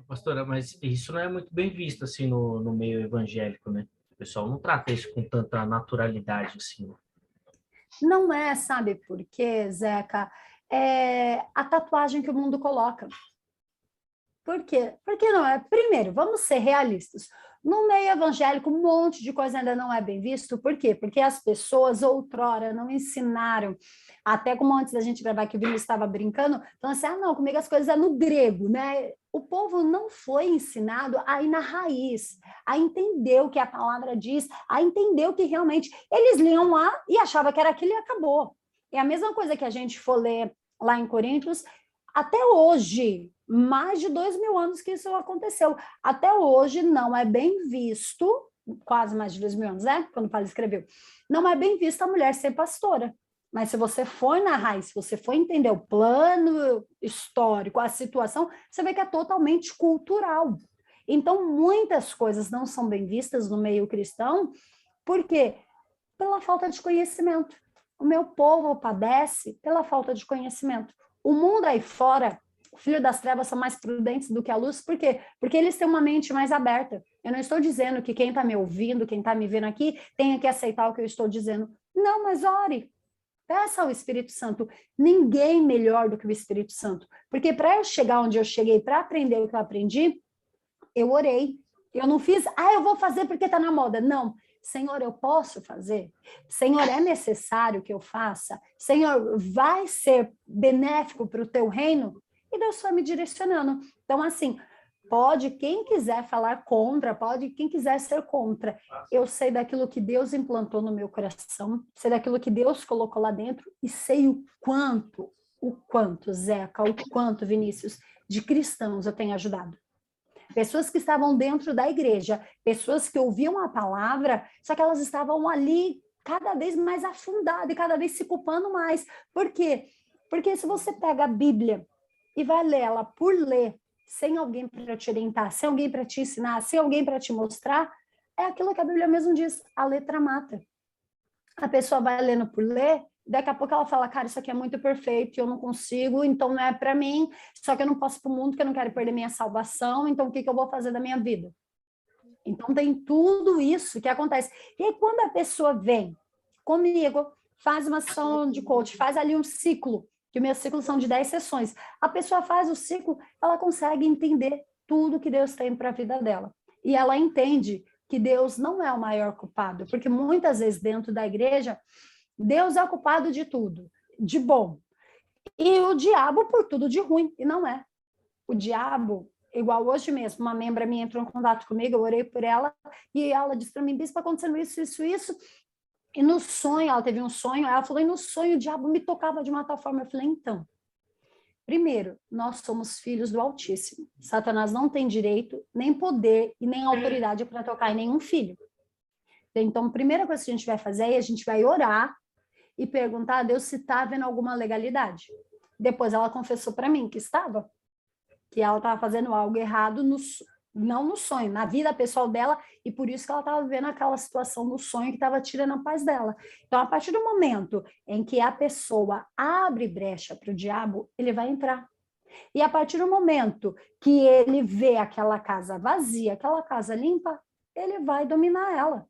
Pastora, mas isso não é muito bem visto, assim, no meio evangélico, né? O pessoal não trata isso com tanta naturalidade, assim. Não é, sabe por quê, Zeca? É a tatuagem que o mundo coloca. Por quê? Porque não é. Primeiro, vamos ser realistas. No meio evangélico, um monte de coisa ainda não é bem visto. Por quê? Porque as pessoas outrora não ensinaram. Até como antes da gente gravar, que o Vini estava brincando, falando assim, não, comigo as coisas é no grego, né? O povo não foi ensinado a ir na raiz, a entender o que a palavra diz, a entender o que realmente... Eles liam lá e achavam que era aquilo e acabou. É a mesma coisa que a gente for ler lá em Coríntios, até hoje, mais de 2.000 anos que isso aconteceu. Até hoje não é bem visto, quase mais de 2.000 anos, né? Quando o Paulo escreveu. Não é bem visto a mulher ser pastora. Mas se você for na raiz, se você for entender o plano histórico, a situação, você vê que é totalmente cultural. Então, muitas coisas não são bem vistas no meio cristão, por quê? Pela falta de conhecimento. O meu povo padece pela falta de conhecimento. O mundo aí fora, o filho das trevas são mais prudentes do que a luz, por quê? Porque eles têm uma mente mais aberta. Eu não estou dizendo que quem está me ouvindo, quem está me vendo aqui, tenha que aceitar o que eu estou dizendo. Não, mas ore. Peça ao Espírito Santo. Ninguém melhor do que o Espírito Santo. Porque para eu chegar onde eu cheguei, para aprender o que eu aprendi, eu orei. Eu não fiz, eu vou fazer porque está na moda. Não. Senhor, eu posso fazer? Senhor, é necessário que eu faça? Senhor, vai ser benéfico para o teu reino? E Deus foi me direcionando. Então, assim, pode quem quiser falar contra, pode quem quiser ser contra. Eu sei daquilo que Deus implantou no meu coração, sei daquilo que Deus colocou lá dentro e sei o quanto, Zeca, o quanto, Vinícius, de cristãos eu tenho ajudado. Pessoas que estavam dentro da igreja, pessoas que ouviam a palavra, só que elas estavam ali cada vez mais afundadas e cada vez se culpando mais. Por quê? Porque se você pega a Bíblia e vai ler ela por ler, sem alguém para te orientar, sem alguém para te ensinar, sem alguém para te mostrar, é aquilo que a Bíblia mesmo diz, a letra mata. A pessoa vai lendo por ler, daqui a pouco ela fala, cara, isso aqui é muito perfeito, eu não consigo, então não é para mim, só que eu não posso ir para o mundo, que eu não quero perder minha salvação, então o que eu vou fazer da minha vida? Então tem tudo isso que acontece. E aí, quando a pessoa vem comigo, faz uma sessão de coach, faz ali um ciclo, que meus ciclos são de 10 sessões, a pessoa faz o ciclo, ela consegue entender tudo que Deus tem para a vida dela. E ela entende que Deus não é o maior culpado, porque muitas vezes dentro da igreja, Deus é o culpado de tudo, de bom. E o diabo por tudo de ruim, e não é. O diabo, igual hoje mesmo, uma membra minha entrou em contato comigo, eu orei por ela, e ela disse para mim, bispo, acontecendo isso. E no sonho, ela teve um sonho, ela falou, e no sonho o diabo me tocava de uma tal forma. Eu falei, então, primeiro, nós somos filhos do Altíssimo. Satanás não tem direito, nem poder e nem autoridade para tocar em nenhum filho. Então, a primeira coisa que a gente vai fazer é a gente vai orar e perguntar a Deus se está havendo alguma legalidade. Depois ela confessou para mim que estava, que ela estava fazendo algo errado não no sonho, na vida pessoal dela, e por isso que ela estava vivendo aquela situação no sonho que estava tirando a paz dela. Então, a partir do momento em que a pessoa abre brecha para o diabo, ele vai entrar. E a partir do momento que ele vê aquela casa vazia, aquela casa limpa, ele vai dominar ela.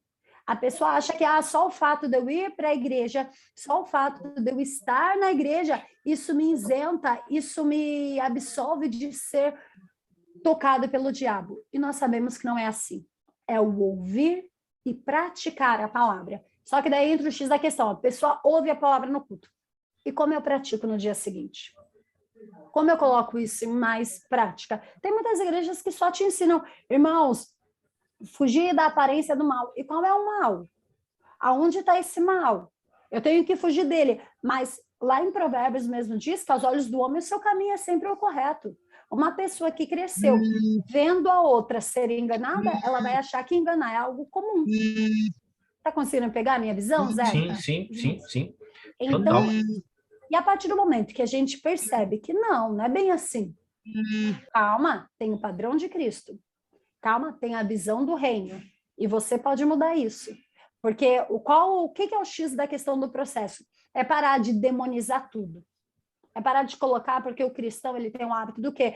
A pessoa acha que só o fato de eu ir para a igreja, só o fato de eu estar na igreja, isso me isenta, isso me absolve de ser tocado pelo diabo. E nós sabemos que não é assim. É o ouvir e praticar a palavra. Só que daí entra o X da questão. A pessoa ouve a palavra no culto. E como eu pratico no dia seguinte? Como eu coloco isso em mais prática? Tem muitas igrejas que só te ensinam, irmãos, fugir da aparência do mal. E qual é o mal? Aonde está esse mal? Eu tenho que fugir dele. Mas lá em Provérbios mesmo diz que aos olhos do homem o seu caminho é sempre o correto. Uma pessoa que cresceu vendo a outra ser enganada, ela vai achar que enganar é algo comum. Está conseguindo pegar a minha visão, Zé? Sim. Então, e a partir do momento que a gente percebe que não é bem assim. Calma, tem o padrão de Cristo. Calma, tem a visão do reino. E você pode mudar isso. Porque o que é o X da questão do processo? É parar de demonizar tudo. É parar de colocar, porque o cristão ele tem um hábito do quê?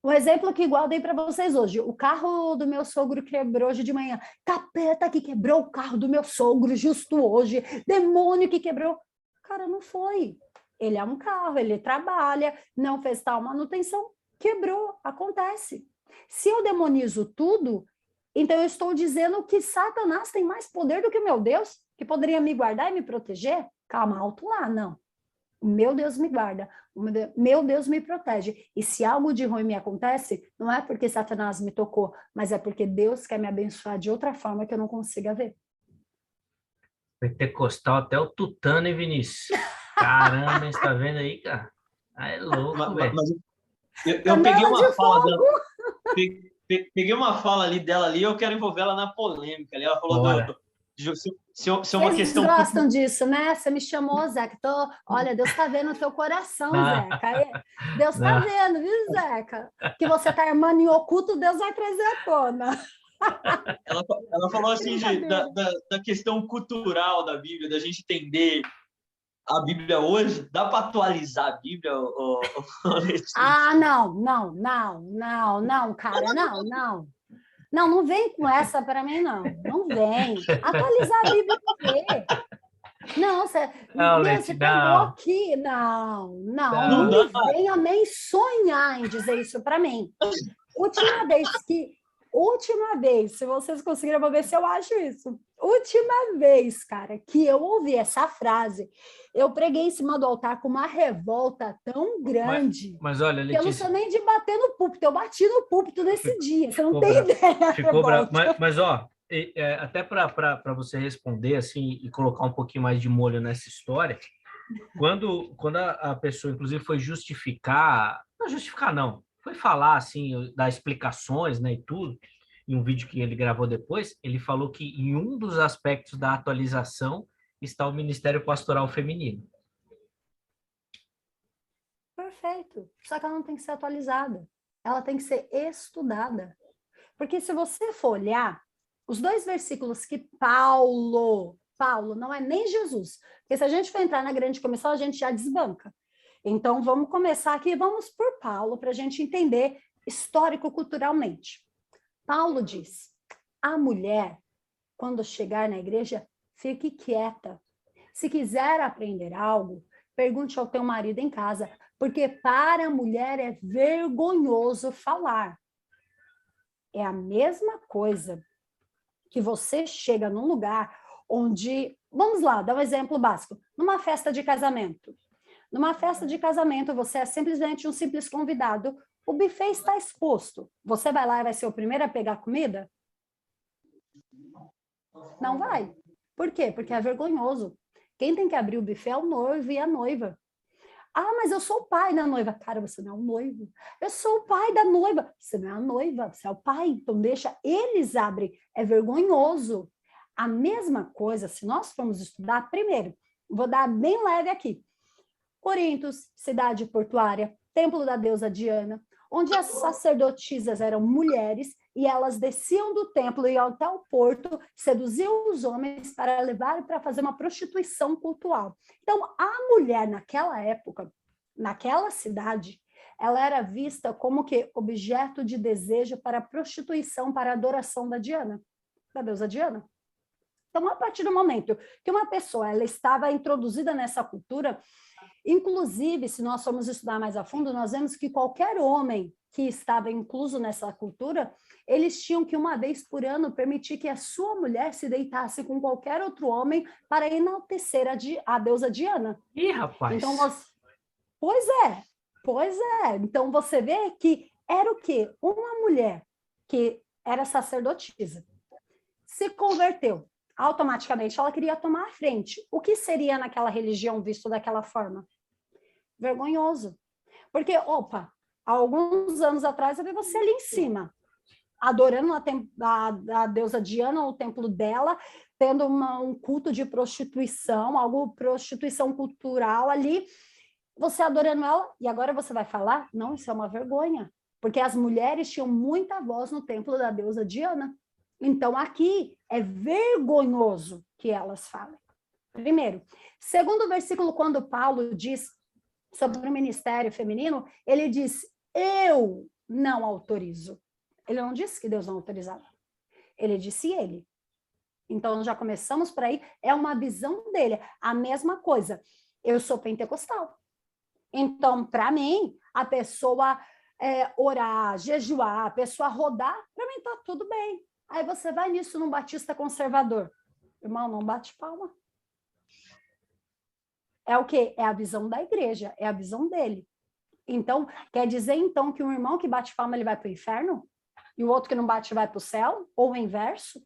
Um exemplo que igual dei para vocês hoje. O carro do meu sogro quebrou hoje de manhã. Capeta que quebrou o carro do meu sogro justo hoje. Demônio que quebrou. Cara, não foi. Ele é um carro, ele trabalha, não fez tal manutenção, quebrou, acontece. Se eu demonizo tudo, então eu estou dizendo que Satanás tem mais poder do que o meu Deus, que poderia me guardar e me proteger? Calma, alto lá, não. O meu Deus me guarda, o meu Deus me protege. E se algo de ruim me acontece, não é porque Satanás me tocou, mas é porque Deus quer me abençoar de outra forma que eu não consiga ver. Pentecostal até o tutano, hein, Vinícius? Caramba, você tá vendo aí, cara? Ah, é louco, velho. Eu peguei uma fala dela, peguei uma fala ali dela ali, eu quero envolver ela na polêmica. Ali. Ela falou se é uma questão... Vocês gostam disso, né? Você me chamou, Zeca. Olha, Deus está vendo o teu coração, Zeca. Deus está vendo, viu, Zeca? Que você está armando em oculto, Deus vai trazer à tona. Ela falou assim da questão cultural da Bíblia, da gente entender a Bíblia hoje. Dá para atualizar a Bíblia? Não, cara, não. Não vem com essa para mim, não. Não vem. Atualizar a Bíblia por quê? Não, você pegou aqui. Não venha nem sonhar em dizer isso para mim. Última vez, se vocês conseguirem, eu vou ver se eu acho isso. Última vez, cara, que eu ouvi essa frase, eu preguei em cima do altar com uma revolta tão grande. Mas olha, Letícia, eu não sou nem de bater no púlpito, eu bati no púlpito nesse dia, você não tem ideia. Ficou bravo. Mas até para você responder assim e colocar um pouquinho mais de molho nessa história, quando a pessoa, inclusive, foi foi falar assim, dar explicações, né, e tudo, em um vídeo que ele gravou depois, ele falou que em um dos aspectos da atualização está o Ministério Pastoral Feminino. Perfeito. Só que ela não tem que ser atualizada. Ela tem que ser estudada. Porque se você for olhar os 2 versículos que Paulo, não é nem Jesus, porque se a gente for entrar na grande comissão, a gente já desbanca. Então, vamos começar aqui, vamos por Paulo, para a gente entender histórico-culturalmente. Paulo diz, a mulher, quando chegar na igreja, fique quieta. Se quiser aprender algo, pergunte ao teu marido em casa, porque para a mulher é vergonhoso falar. É a mesma coisa que você chega num lugar onde, vamos lá, dar um exemplo básico, numa festa de casamento. Numa festa de casamento, você é simplesmente um simples convidado. O buffet está exposto. Você vai lá e vai ser o primeiro a pegar comida? Não vai. Por quê? Porque é vergonhoso. Quem tem que abrir o buffet é o noivo e a noiva. Ah, mas eu sou o pai da noiva. Cara, você não é o noivo. Eu sou o pai da noiva. Você não é a noiva, você é o pai. Então deixa eles abrirem. É vergonhoso. A mesma coisa, se nós formos estudar, primeiro, vou dar bem leve aqui. Corintos, cidade portuária, templo da deusa Diana. onde as sacerdotisas eram mulheres e elas desciam do templo e iam até o porto, seduziam os homens para levar para fazer uma prostituição cultural. Então, a mulher naquela época, naquela cidade, ela era vista como que objeto de desejo para prostituição, para adoração da Diana, da deusa Diana. Então, a partir do momento que uma pessoa ela estava introduzida nessa cultura, inclusive, se nós formos estudar mais a fundo, nós vemos que qualquer homem que estava incluso nessa cultura, eles tinham que uma vez por ano permitir que a sua mulher se deitasse com qualquer outro homem para enaltecer a deusa Diana. Ih, rapaz! Então, pois é. Então, você vê que era o quê? Uma mulher que era sacerdotisa, se converteu. Automaticamente, ela queria tomar a frente. O que seria naquela religião visto daquela forma? Vergonhoso. Porque, opa, há alguns anos atrás, eu vi você ali em cima, adorando a deusa Diana, o templo dela, tendo um culto de prostituição, prostituição cultural ali, você adorando ela, e agora você vai falar? Não, isso é uma vergonha, porque as mulheres tinham muita voz no templo da deusa Diana. Então, aqui é vergonhoso que elas falem. Primeiro. Segundo versículo, quando Paulo diz sobre o ministério feminino, ele diz, eu não autorizo. Ele não disse que Deus não autorizava. Ele disse ele. Então, já começamos por aí, é uma visão dele. A mesma coisa, eu sou pentecostal. Então, para mim, a pessoa orar, jejuar, a pessoa rodar, para mim está tudo bem. Aí você vai nisso num batista conservador. Irmão, não bate palma. É o quê? É a visão da igreja, é a visão dele. Então, quer dizer, então, que um irmão que bate palma, ele vai para o inferno? E o outro que não bate vai para o céu? Ou o inverso?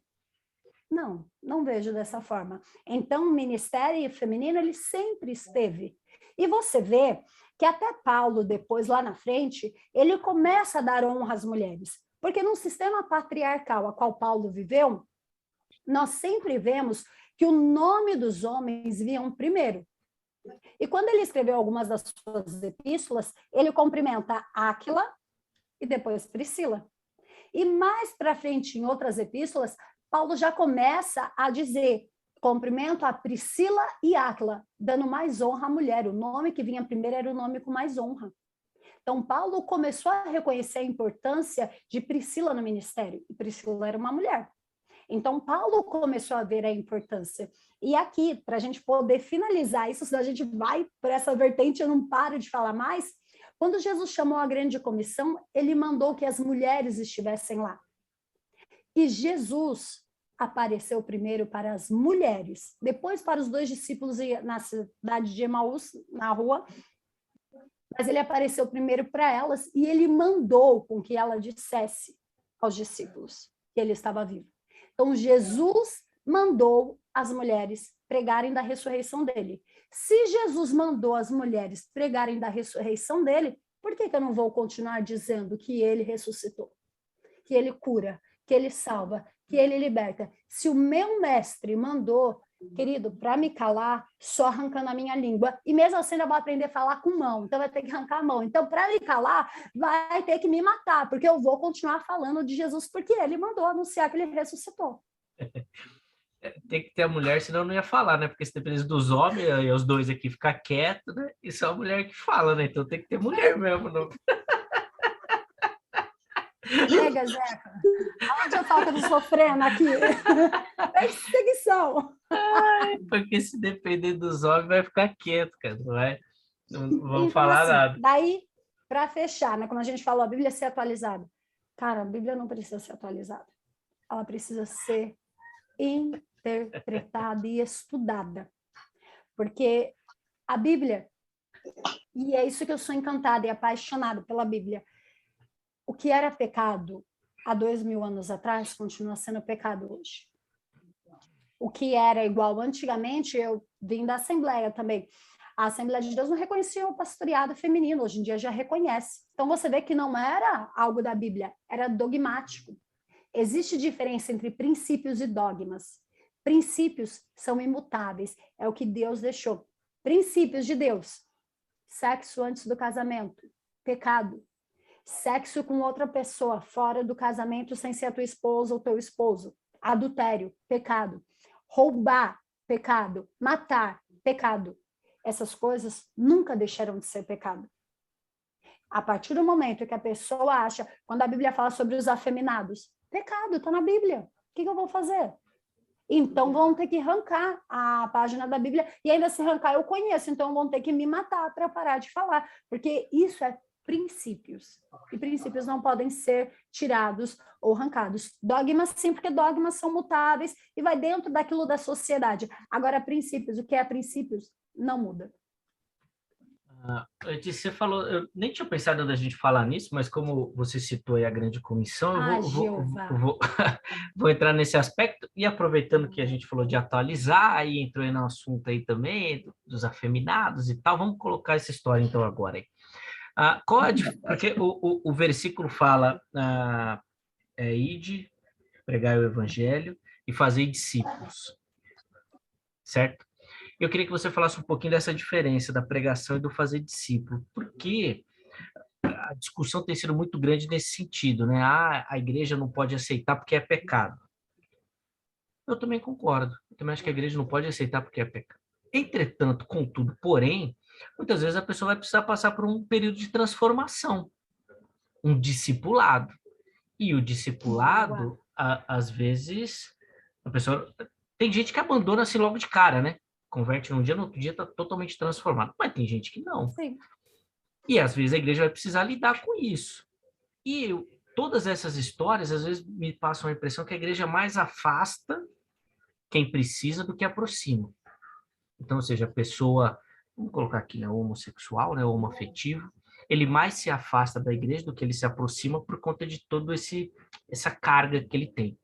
Não, não vejo dessa forma. Então, o ministério feminino, ele sempre esteve. E você vê que até Paulo, depois, lá na frente, ele começa a dar honra às mulheres. Porque num sistema patriarcal a qual Paulo viveu, nós sempre vemos que o nome dos homens vinham primeiro. E quando ele escreveu algumas das suas epístolas, ele cumprimenta Áquila e depois Priscila. E mais para frente, em outras epístolas, Paulo já começa a dizer, cumprimento a Priscila e Áquila, dando mais honra à mulher. O nome que vinha primeiro era o nome com mais honra. Então, Paulo começou a reconhecer a importância de Priscila no ministério, e Priscila era uma mulher. Então, Paulo começou a ver a importância. E aqui, para a gente poder finalizar isso, senão a gente vai por essa vertente, eu não paro de falar mais, quando Jesus chamou a grande comissão, ele mandou que as mulheres estivessem lá. E Jesus apareceu primeiro para as mulheres, depois para os 2 discípulos na cidade de Emaús, na rua, mas ele apareceu primeiro para elas e ele mandou com que ela dissesse aos discípulos que ele estava vivo. Então, Jesus mandou as mulheres pregarem da ressurreição dele. Se Jesus mandou as mulheres pregarem da ressurreição dele, por que eu não vou continuar dizendo que ele ressuscitou? Que ele cura, que ele salva, que ele liberta? Se o meu mestre mandou, querido, para me calar, só arrancando a minha língua. E mesmo assim, eu vou aprender a falar com mão. Então, vai ter que arrancar a mão. Então, para me calar, vai ter que me matar, porque eu vou continuar falando de Jesus, porque ele mandou anunciar que ele ressuscitou. Tem que ter a mulher, senão não ia falar, né? Porque se dependesse dos homens, e os dois aqui ficar quietos, né? E só a mulher que fala, né? Então tem que ter mulher mesmo, não? Chega, Zeca. Aonde eu falo que eu tô sofrendo aqui? Perseguição. Porque se depender dos homens, vai ficar quieto, cara. Não vai? Não vamos então, falar assim, nada. Daí, para fechar, né? Quando a gente falou a Bíblia ser atualizada. Cara, a Bíblia não precisa ser atualizada. Ela precisa ser interpretada e estudada. Porque a Bíblia, e é isso que eu sou encantada e apaixonada pela Bíblia, o que era pecado há 2000 anos atrás continua sendo pecado hoje. O que era igual antigamente, eu vim da Assembleia também. A Assembleia de Deus não reconhecia o pastoreado feminino, hoje em dia já reconhece. Então você vê que não era algo da Bíblia, era dogmático. Existe diferença entre princípios e dogmas. Princípios são imutáveis, é o que Deus deixou. Princípios de Deus: sexo antes do casamento, pecado. Sexo com outra pessoa fora do casamento sem ser a tua esposa ou teu esposo. Adultério, pecado. Roubar, pecado. Matar, pecado. Essas coisas nunca deixarão de ser pecado. A partir do momento que a pessoa acha, quando a Bíblia fala sobre os afeminados, pecado, está na Bíblia. O que eu vou fazer? Então vão ter que arrancar a página da Bíblia, e ainda se arrancar eu conheço, então vão ter que me matar para parar de falar, porque isso é princípios, e princípios não podem ser tirados ou arrancados. Dogmas sim, porque dogmas são mutáveis e vai dentro daquilo da sociedade. Agora, princípios, o que é princípios, não muda. Você falou, eu nem tinha pensado da gente falar nisso, mas como você citou aí a grande comissão, vou entrar nesse aspecto, e aproveitando que a gente falou de atualizar, aí entrou aí no assunto aí também, dos afeminados e tal, vamos colocar essa história então agora aí. Porque o versículo fala, ide, pregai o evangelho e fazei discípulos, certo? Eu queria que você falasse um pouquinho dessa diferença da pregação e do fazer discípulo, porque a discussão tem sido muito grande nesse sentido, né? A igreja não pode aceitar porque é pecado. Eu também concordo. Eu também acho que a igreja não pode aceitar porque é pecado. Entretanto, contudo, porém, muitas vezes a pessoa vai precisar passar por um período de transformação, um discipulado. E o discipulado, às vezes, a pessoa... Tem gente que abandona assim logo de cara, né? Converte num dia, no outro dia está totalmente transformado. Mas tem gente que não. Sim. E às vezes a igreja vai precisar lidar com isso. E todas essas histórias, às vezes, me passam a impressão que a igreja mais afasta quem precisa do que aproxima. Então, ou seja, a pessoa, vamos colocar aqui, né, homossexual, né, homoafetivo, ele mais se afasta da igreja do que ele se aproxima por conta de toda essa carga que ele tem,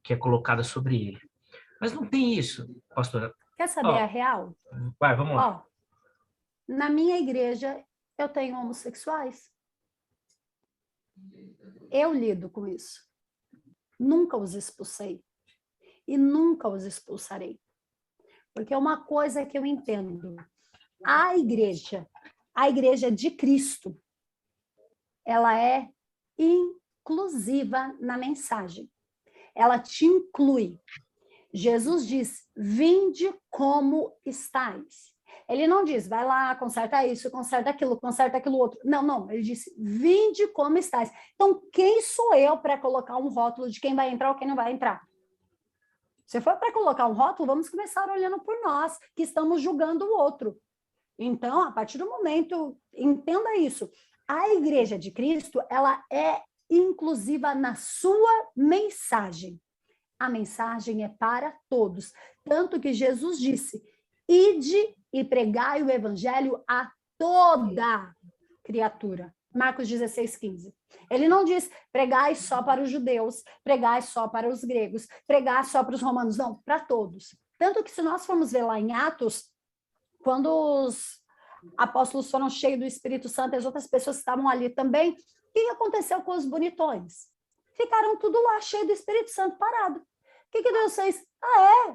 que é colocada sobre ele. Mas não tem isso, pastora. Quer saber a real? Vai, vamos lá. Na minha igreja, eu tenho homossexuais. Eu lido com isso. Nunca os expulsei. E nunca os expulsarei. Porque é uma coisa que eu entendo. A igreja de Cristo, ela é inclusiva na mensagem. Ela te inclui. Jesus diz, vinde como estáis. Ele não diz, vai lá, conserta isso, conserta aquilo outro. Não, ele disse, vinde como estáis. Então, quem sou eu para colocar um rótulo de quem vai entrar ou quem não vai entrar? Se for para colocar um rótulo, vamos começar olhando por nós, que estamos julgando o outro. Então, a partir do momento, entenda isso, a Igreja de Cristo, ela é inclusiva na sua mensagem. A mensagem é para todos. Tanto que Jesus disse, ide e pregai o evangelho a toda criatura. Marcos 16:15. Ele não diz pregai só para os judeus, pregai só para os gregos, pregai só para os romanos, não, para todos. Tanto que se nós formos ver lá em Atos, quando os apóstolos foram cheios do Espírito Santo, as outras pessoas estavam ali também, o que aconteceu com os bonitões? Ficaram tudo lá, cheio do Espírito Santo, parado. O que Deus fez?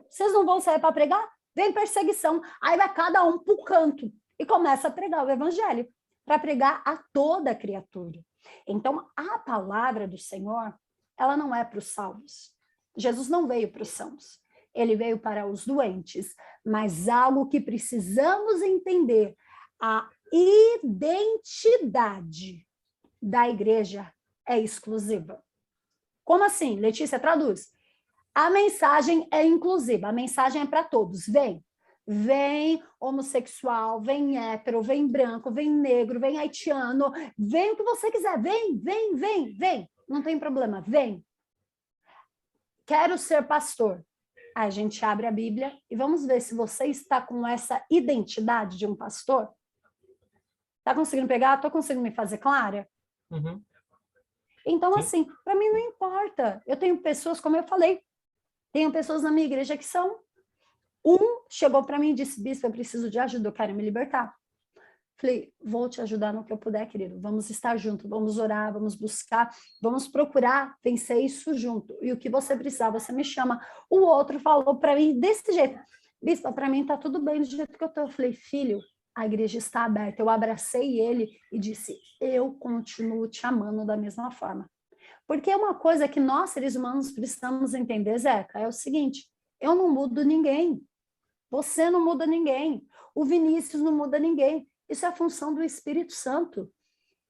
Vocês não vão sair para pregar? Vem perseguição. Aí vai cada um para o canto e começa a pregar o evangelho, para pregar a toda criatura. Então, a palavra do Senhor, ela não é para os salvos. Jesus não veio para os sãos. Ele veio para os doentes. Mas algo que precisamos entender, a identidade da igreja é exclusiva. Como assim? Letícia, traduz. A mensagem é inclusiva, a mensagem é para todos. Vem homossexual, vem hétero, vem branco, vem negro, vem haitiano, vem o que você quiser, vem. Não tem problema, vem. Quero ser pastor. Aí a gente abre a Bíblia e vamos ver se você está com essa identidade de um pastor. Está conseguindo pegar? Estou conseguindo me fazer clara? Uhum. Então, Sim. assim, para mim não importa. Eu tenho pessoas, como eu falei, tenho pessoas na minha igreja que são... chegou para mim e disse, bispo, eu preciso de ajuda, eu quero me libertar. Falei, vou te ajudar no que eu puder, querido. Vamos estar juntos, vamos orar, vamos buscar, vamos procurar vencer isso junto. E o que você precisar, você me chama. O outro falou para mim desse jeito, bispo, para mim tá tudo bem do jeito que eu tô. Eu falei, filho, a igreja está aberta. Eu abracei ele e disse, eu continuo te amando da mesma forma. Porque uma coisa que nós, seres humanos, precisamos entender, Zeca, é o seguinte, eu não mudo ninguém. Você não muda ninguém. O Vinícius não muda ninguém. Isso é a função do Espírito Santo.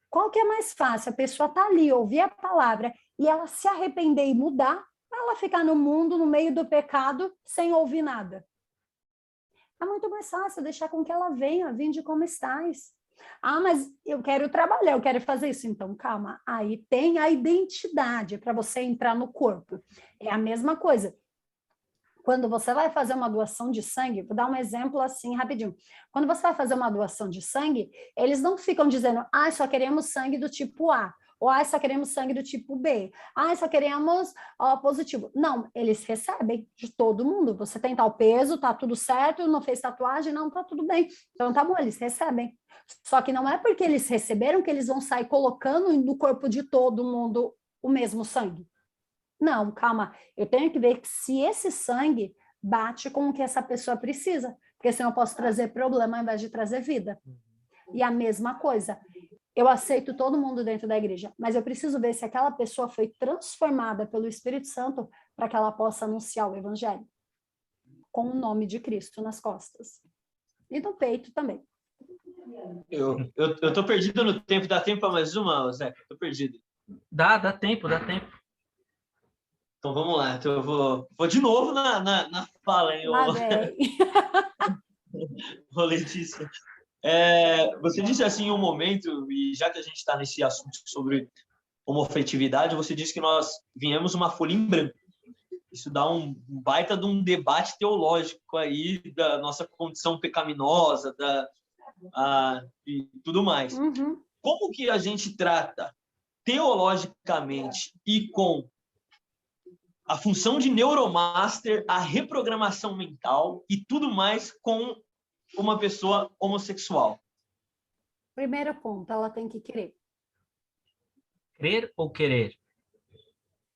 Qual que é mais fácil? A pessoa está ali, ouvir a palavra e ela se arrepender e mudar, para ela ficar no mundo, no meio do pecado, sem ouvir nada. É muito mais fácil deixar com que ela venha, vinde como estás. Ah, mas eu quero trabalhar, eu quero fazer isso. Então, calma, aí tem a identidade para você entrar no corpo. É a mesma coisa. Quando você vai fazer uma doação de sangue, vou dar um exemplo assim rapidinho. Quando você vai fazer uma doação de sangue, eles não ficam dizendo, ah, só queremos sangue do tipo A, ou ah, só queremos sangue do tipo B, ah, só queremos positivo. Não, eles recebem de todo mundo. Você tem tal peso, tá tudo certo, não fez tatuagem, não, tá tudo bem. Então tá bom, eles recebem. Só que não é porque eles receberam que eles vão sair colocando no corpo de todo mundo o mesmo sangue. Não, calma, eu tenho que ver se esse sangue bate com o que essa pessoa precisa, porque senão eu posso trazer problema ao invés de trazer vida. E a mesma coisa, eu aceito todo mundo dentro da igreja, mas eu preciso ver se aquela pessoa foi transformada pelo Espírito Santo para que ela possa anunciar o evangelho, com o nome de Cristo nas costas. E no peito também. Eu tô perdido no tempo, dá tempo para mais uma, Zé? Tô perdido. Dá tempo, dá tempo. Então vamos lá, então eu vou de novo na fala, hein, ô Letícia. Você disse assim em um momento, e já que a gente está nesse assunto sobre homofetividade, você disse que nós viemos uma folha em branco. Isso dá um baita de um debate teológico aí da nossa condição pecaminosa, e tudo mais. Uhum. Como que a gente trata teologicamente e com a função de neuromaster, a reprogramação mental e tudo mais com uma pessoa homossexual? Primeiro ponto, ela tem que querer. Crer ou querer?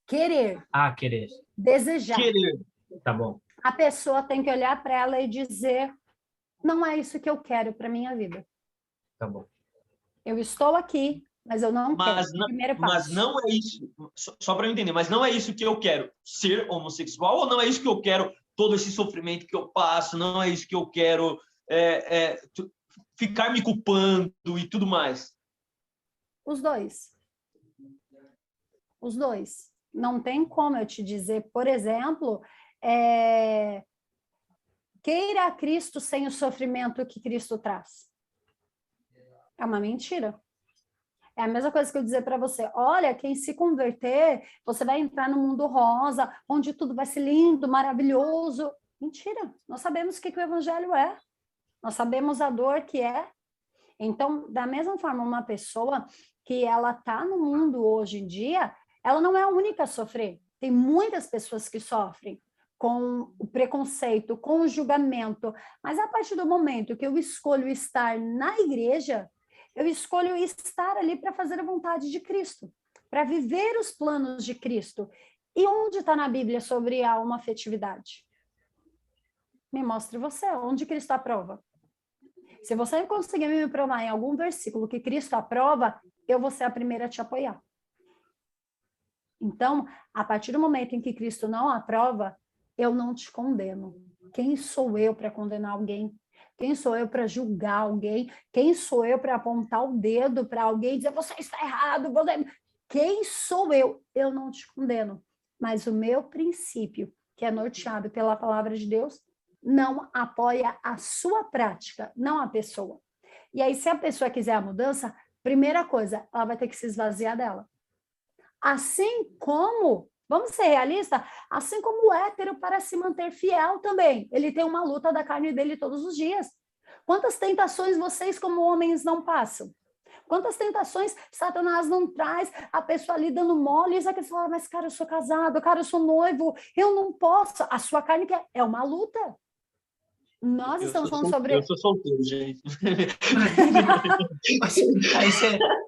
Querer. Ah, querer. Desejar. Querer. Tá bom. A pessoa tem que olhar para ela e dizer, não é isso que eu quero para minha vida. Tá bom. Eu estou aqui, mas eu não quero. Primeiro passo. Mas não é isso, só para eu entender, mas não é isso que eu quero, ser homossexual, ou não é isso que eu quero, todo esse sofrimento que eu passo, não é isso que eu quero, ficar me culpando e tudo mais? Os dois. Os dois. Não tem como eu te dizer, por exemplo, queira a Cristo sem o sofrimento que Cristo traz. É uma mentira. É a mesma coisa que eu dizer para você, olha, quem se converter, você vai entrar no mundo rosa, onde tudo vai ser lindo, maravilhoso. Mentira, nós sabemos o que o evangelho é. Nós sabemos a dor que é. Então, da mesma forma, uma pessoa que ela está no mundo hoje em dia, ela não é a única a sofrer. Tem muitas pessoas que sofrem com o preconceito, com o julgamento. Mas a partir do momento que eu escolho estar na igreja, eu escolho estar ali para fazer a vontade de Cristo, para viver os planos de Cristo. E onde está na Bíblia sobre a homoafetividade? Me mostre você, onde Cristo aprova. Se você conseguir me provar em algum versículo que Cristo aprova, eu vou ser a primeira a te apoiar. Então, a partir do momento em que Cristo não aprova, eu não te condeno. Quem sou eu para condenar alguém? Quem sou eu para julgar alguém? Quem sou eu para apontar o dedo para alguém e dizer, você está errado? Quem sou eu? Eu não te condeno. Mas o meu princípio, que é norteado pela palavra de Deus, não apoia a sua prática, não a pessoa. E aí, se a pessoa quiser a mudança, primeira coisa, ela vai ter que se esvaziar dela. Assim como, vamos ser realistas, assim como o hétero para se manter fiel também. Ele tem uma luta da carne dele todos os dias. Quantas tentações vocês como homens não passam? Quantas tentações Satanás não traz, a pessoa ali dando mole, e você fala, mas cara, eu sou casado, cara, eu sou noivo, eu não posso. A sua carne é uma luta. Nós estamos falando sobre... Eu sou solteiro, gente.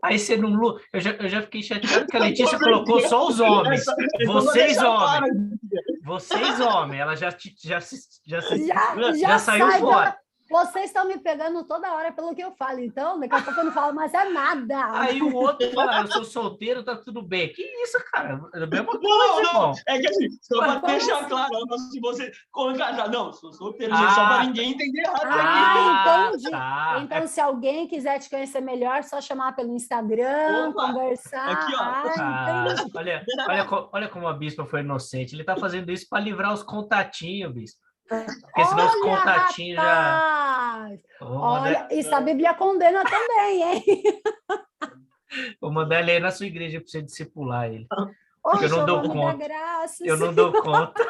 Aí você não luta. Eu já fiquei chateado que a Letícia colocou só os homens. Vocês, homens. Vocês, homens. Ela já saiu fora. Vocês estão me pegando toda hora pelo que eu falo, então daqui a pouco eu não falo mais é nada. Aí o outro fala, eu sou solteiro, tá tudo bem. Que isso, cara? É a mesma Não, coisa, não, irmão. é que assim, só Mas para deixar como claro, se você colocar, não, sou solteiro, gente, só para ninguém entender errado. entendi. Tá. Então, se alguém quiser te conhecer melhor, só chamar pelo Instagram, Opa, conversar. aqui, ó. Entendi. Olha como a bispa foi inocente. Ele tá fazendo isso para livrar os contatinhos, bispo. Porque senão os Olha, contatinhos rapaz! já. Olha, isso a Bíblia condena também, hein? Vou mandar ele aí na sua igreja para você discipular ele. Poxa, eu não dou vou me dar conta. graças. Eu não dou conta.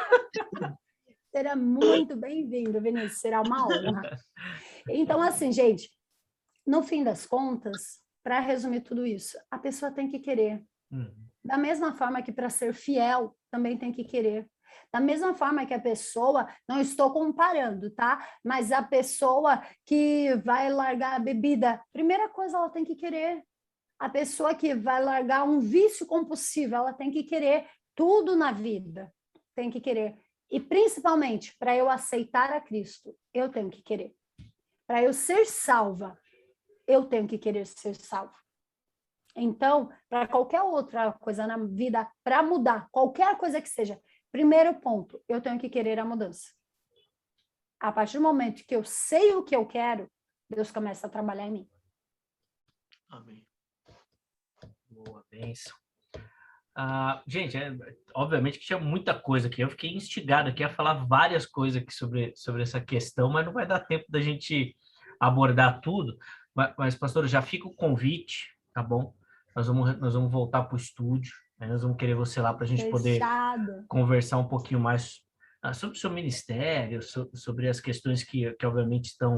Será muito bem-vindo, Vinícius. Será uma honra. Então, assim, gente, no fim das contas, para resumir tudo isso, a pessoa tem que querer. Da mesma forma que para ser fiel, também tem que querer. Da mesma forma que a pessoa, não estou comparando, tá? Mas a pessoa que vai largar a bebida, primeira coisa, ela tem que querer. A pessoa que vai largar um vício compulsivo, ela tem que querer tudo na vida. Tem que querer. E principalmente, para eu aceitar a Cristo, eu tenho que querer. Para eu ser salva, eu tenho que querer ser salvo. Então, para qualquer outra coisa na vida, para mudar, qualquer coisa que seja, primeiro ponto, eu tenho que querer a mudança. A partir do momento que eu sei o que eu quero, Deus começa a trabalhar em mim. Amém. Boa, bênção. Gente, obviamente que tinha muita coisa aqui. Eu fiquei instigado aqui a falar várias coisas aqui sobre essa questão, mas não vai dar tempo da gente abordar tudo. Mas pastor, já fica o convite, tá bom? Nós vamos voltar para o estúdio, né? Nós vamos querer você lá para a gente poder conversar um pouquinho mais sobre o seu ministério, sobre as questões que obviamente estão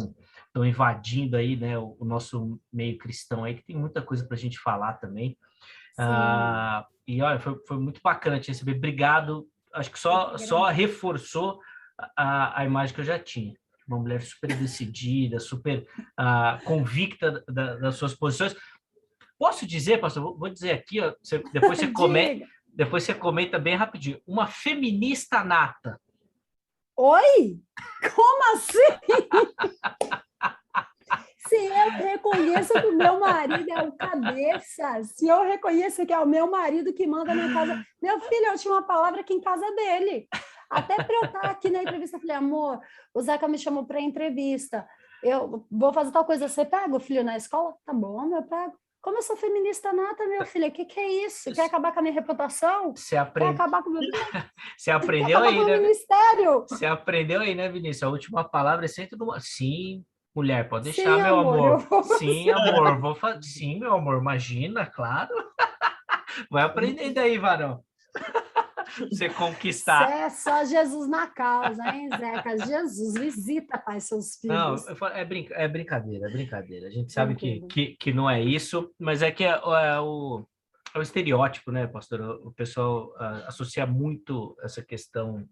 invadindo aí, né, o nosso meio cristão aí, que tem muita coisa para a gente falar também. E olha, foi muito bacana te receber. Obrigado. Acho que só reforçou a imagem que eu já tinha. Uma mulher super decidida, super convicta das suas posições. Posso dizer, pastor? Vou dizer aqui, ó, depois você comenta bem rapidinho. Uma feminista nata. Oi? Como assim? Se eu reconheço que o meu marido é o cabeça, se eu reconheço que é o meu marido que manda na casa... Meu filho, eu tinha uma palavra aqui em casa dele. Até para eu estar aqui na entrevista, eu falei, amor, o Zeca me chamou para entrevista. Eu vou fazer tal coisa, você pega o filho na escola? Tá bom, eu pego. Como eu sou feminista nata, meu filho, o que é isso? Quer acabar com a minha reputação? Quer acabar com o meu... Você aprendeu aí, né? Ministério? Você aprendeu aí, né, Vinícius? A última palavra é sempre do... Sim, mulher, pode deixar, sim, meu amor. Sim, amor, vou fazer. Sim, meu amor, imagina, claro. Vai aprender daí, varão. Você conquistar. É só Jesus na causa, hein, Zeca? Jesus, visita, pai, seus filhos. Não, é brincadeira, é brincadeira. A gente sabe que não é isso, mas é que é o estereótipo, né, pastor? O pessoal associa muito essa questão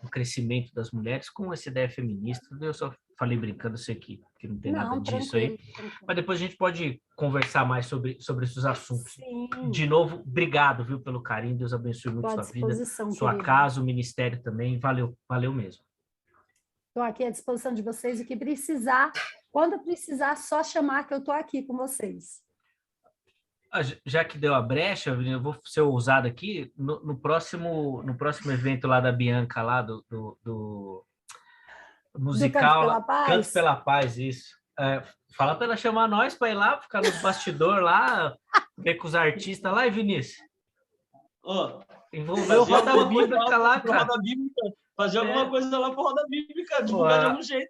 do crescimento das mulheres com essa ideia feminista. Eu só falei brincando, sei que não tem nada disso aí. Tranquilo. Mas depois a gente pode conversar mais sobre esses assuntos. Sim. De novo, obrigado, viu, pelo carinho. Deus abençoe muito sua vida, sua casa, o ministério também. Valeu mesmo. Estou aqui à disposição de vocês. O que precisar, quando precisar, só chamar que eu estou aqui com vocês. Já que deu a brecha, eu vou ser ousado aqui. No próximo evento lá da Bianca, lá do musical, do Canto pela Paz, isso. Fala para ela chamar nós para ir lá, ficar no bastidor lá, ver com os artistas lá, e Vinícius? Envolveu Roda Bíblica lá, cara. Fazer alguma coisa lá para Roda Bíblica, divulgar de algum jeito.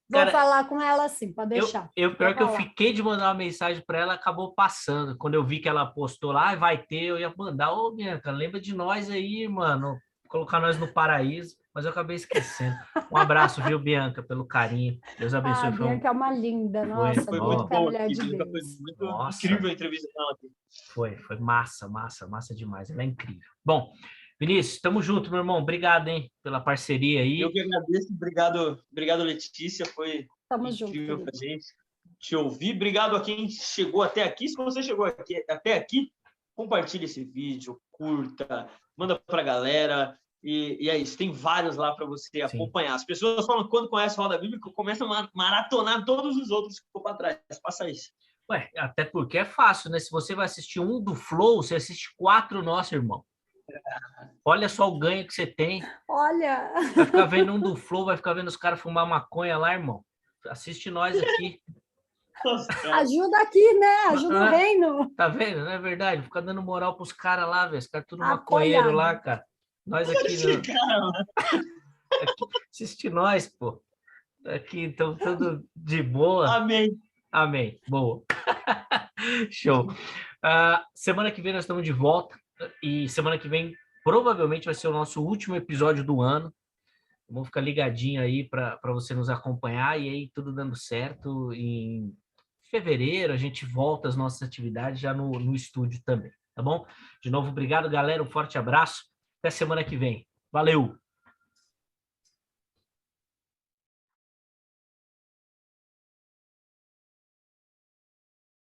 Vou falar com ela assim, pode deixar. Pior que eu fiquei de mandar uma mensagem para ela, acabou passando. Quando eu vi que ela postou lá, vai ter, eu ia mandar, Bianca, lembra de nós aí, mano, colocar nós no paraíso, mas eu acabei esquecendo. Um abraço, viu, Bianca, pelo carinho. Deus abençoe. A Bianca é uma linda, nossa, foi muito bom. Mulher de Deus. Foi muito incrível a entrevista dela aqui. Foi massa demais, ela é incrível. Bom, Vinícius, tamo junto, meu irmão. Obrigado, hein, pela parceria aí. Eu que agradeço. Obrigado, Letícia. Foi incrível pra gente te ouvir. Obrigado a quem chegou até aqui. Se você chegou até aqui, compartilhe esse vídeo, curta, manda pra galera. E é isso, tem vários lá para você acompanhar. As pessoas falam que quando conhece a Roda Bíblica, começam a maratonar todos os outros que ficou para trás. Faça isso. Ué, até porque é fácil, né? Se você vai assistir um do Flow, você assiste 4 nossos, irmão. Olha só o ganho que você tem. Olha! Vai ficar vendo um do Flow, vai ficar vendo os caras fumar maconha lá, irmão. Assiste nós aqui. Ajuda aqui, né? Ajuda o reino. Tá vendo? Não é verdade? Fica dando moral pros caras lá, velho. Os caras tudo maconheiro lá, cara. Nós aqui... Aqui, assiste nós, pô. Aqui, então, tudo de boa. Amém. Amém. Boa. Show. Semana que vem nós estamos de volta. E semana que vem provavelmente vai ser o nosso último episódio do ano. Vamos ficar ligadinho aí para você nos acompanhar. E aí, tudo dando certo. Em fevereiro, a gente volta às nossas atividades já no estúdio também. Tá bom? De novo, obrigado, galera. Um forte abraço. Até semana que vem. Valeu!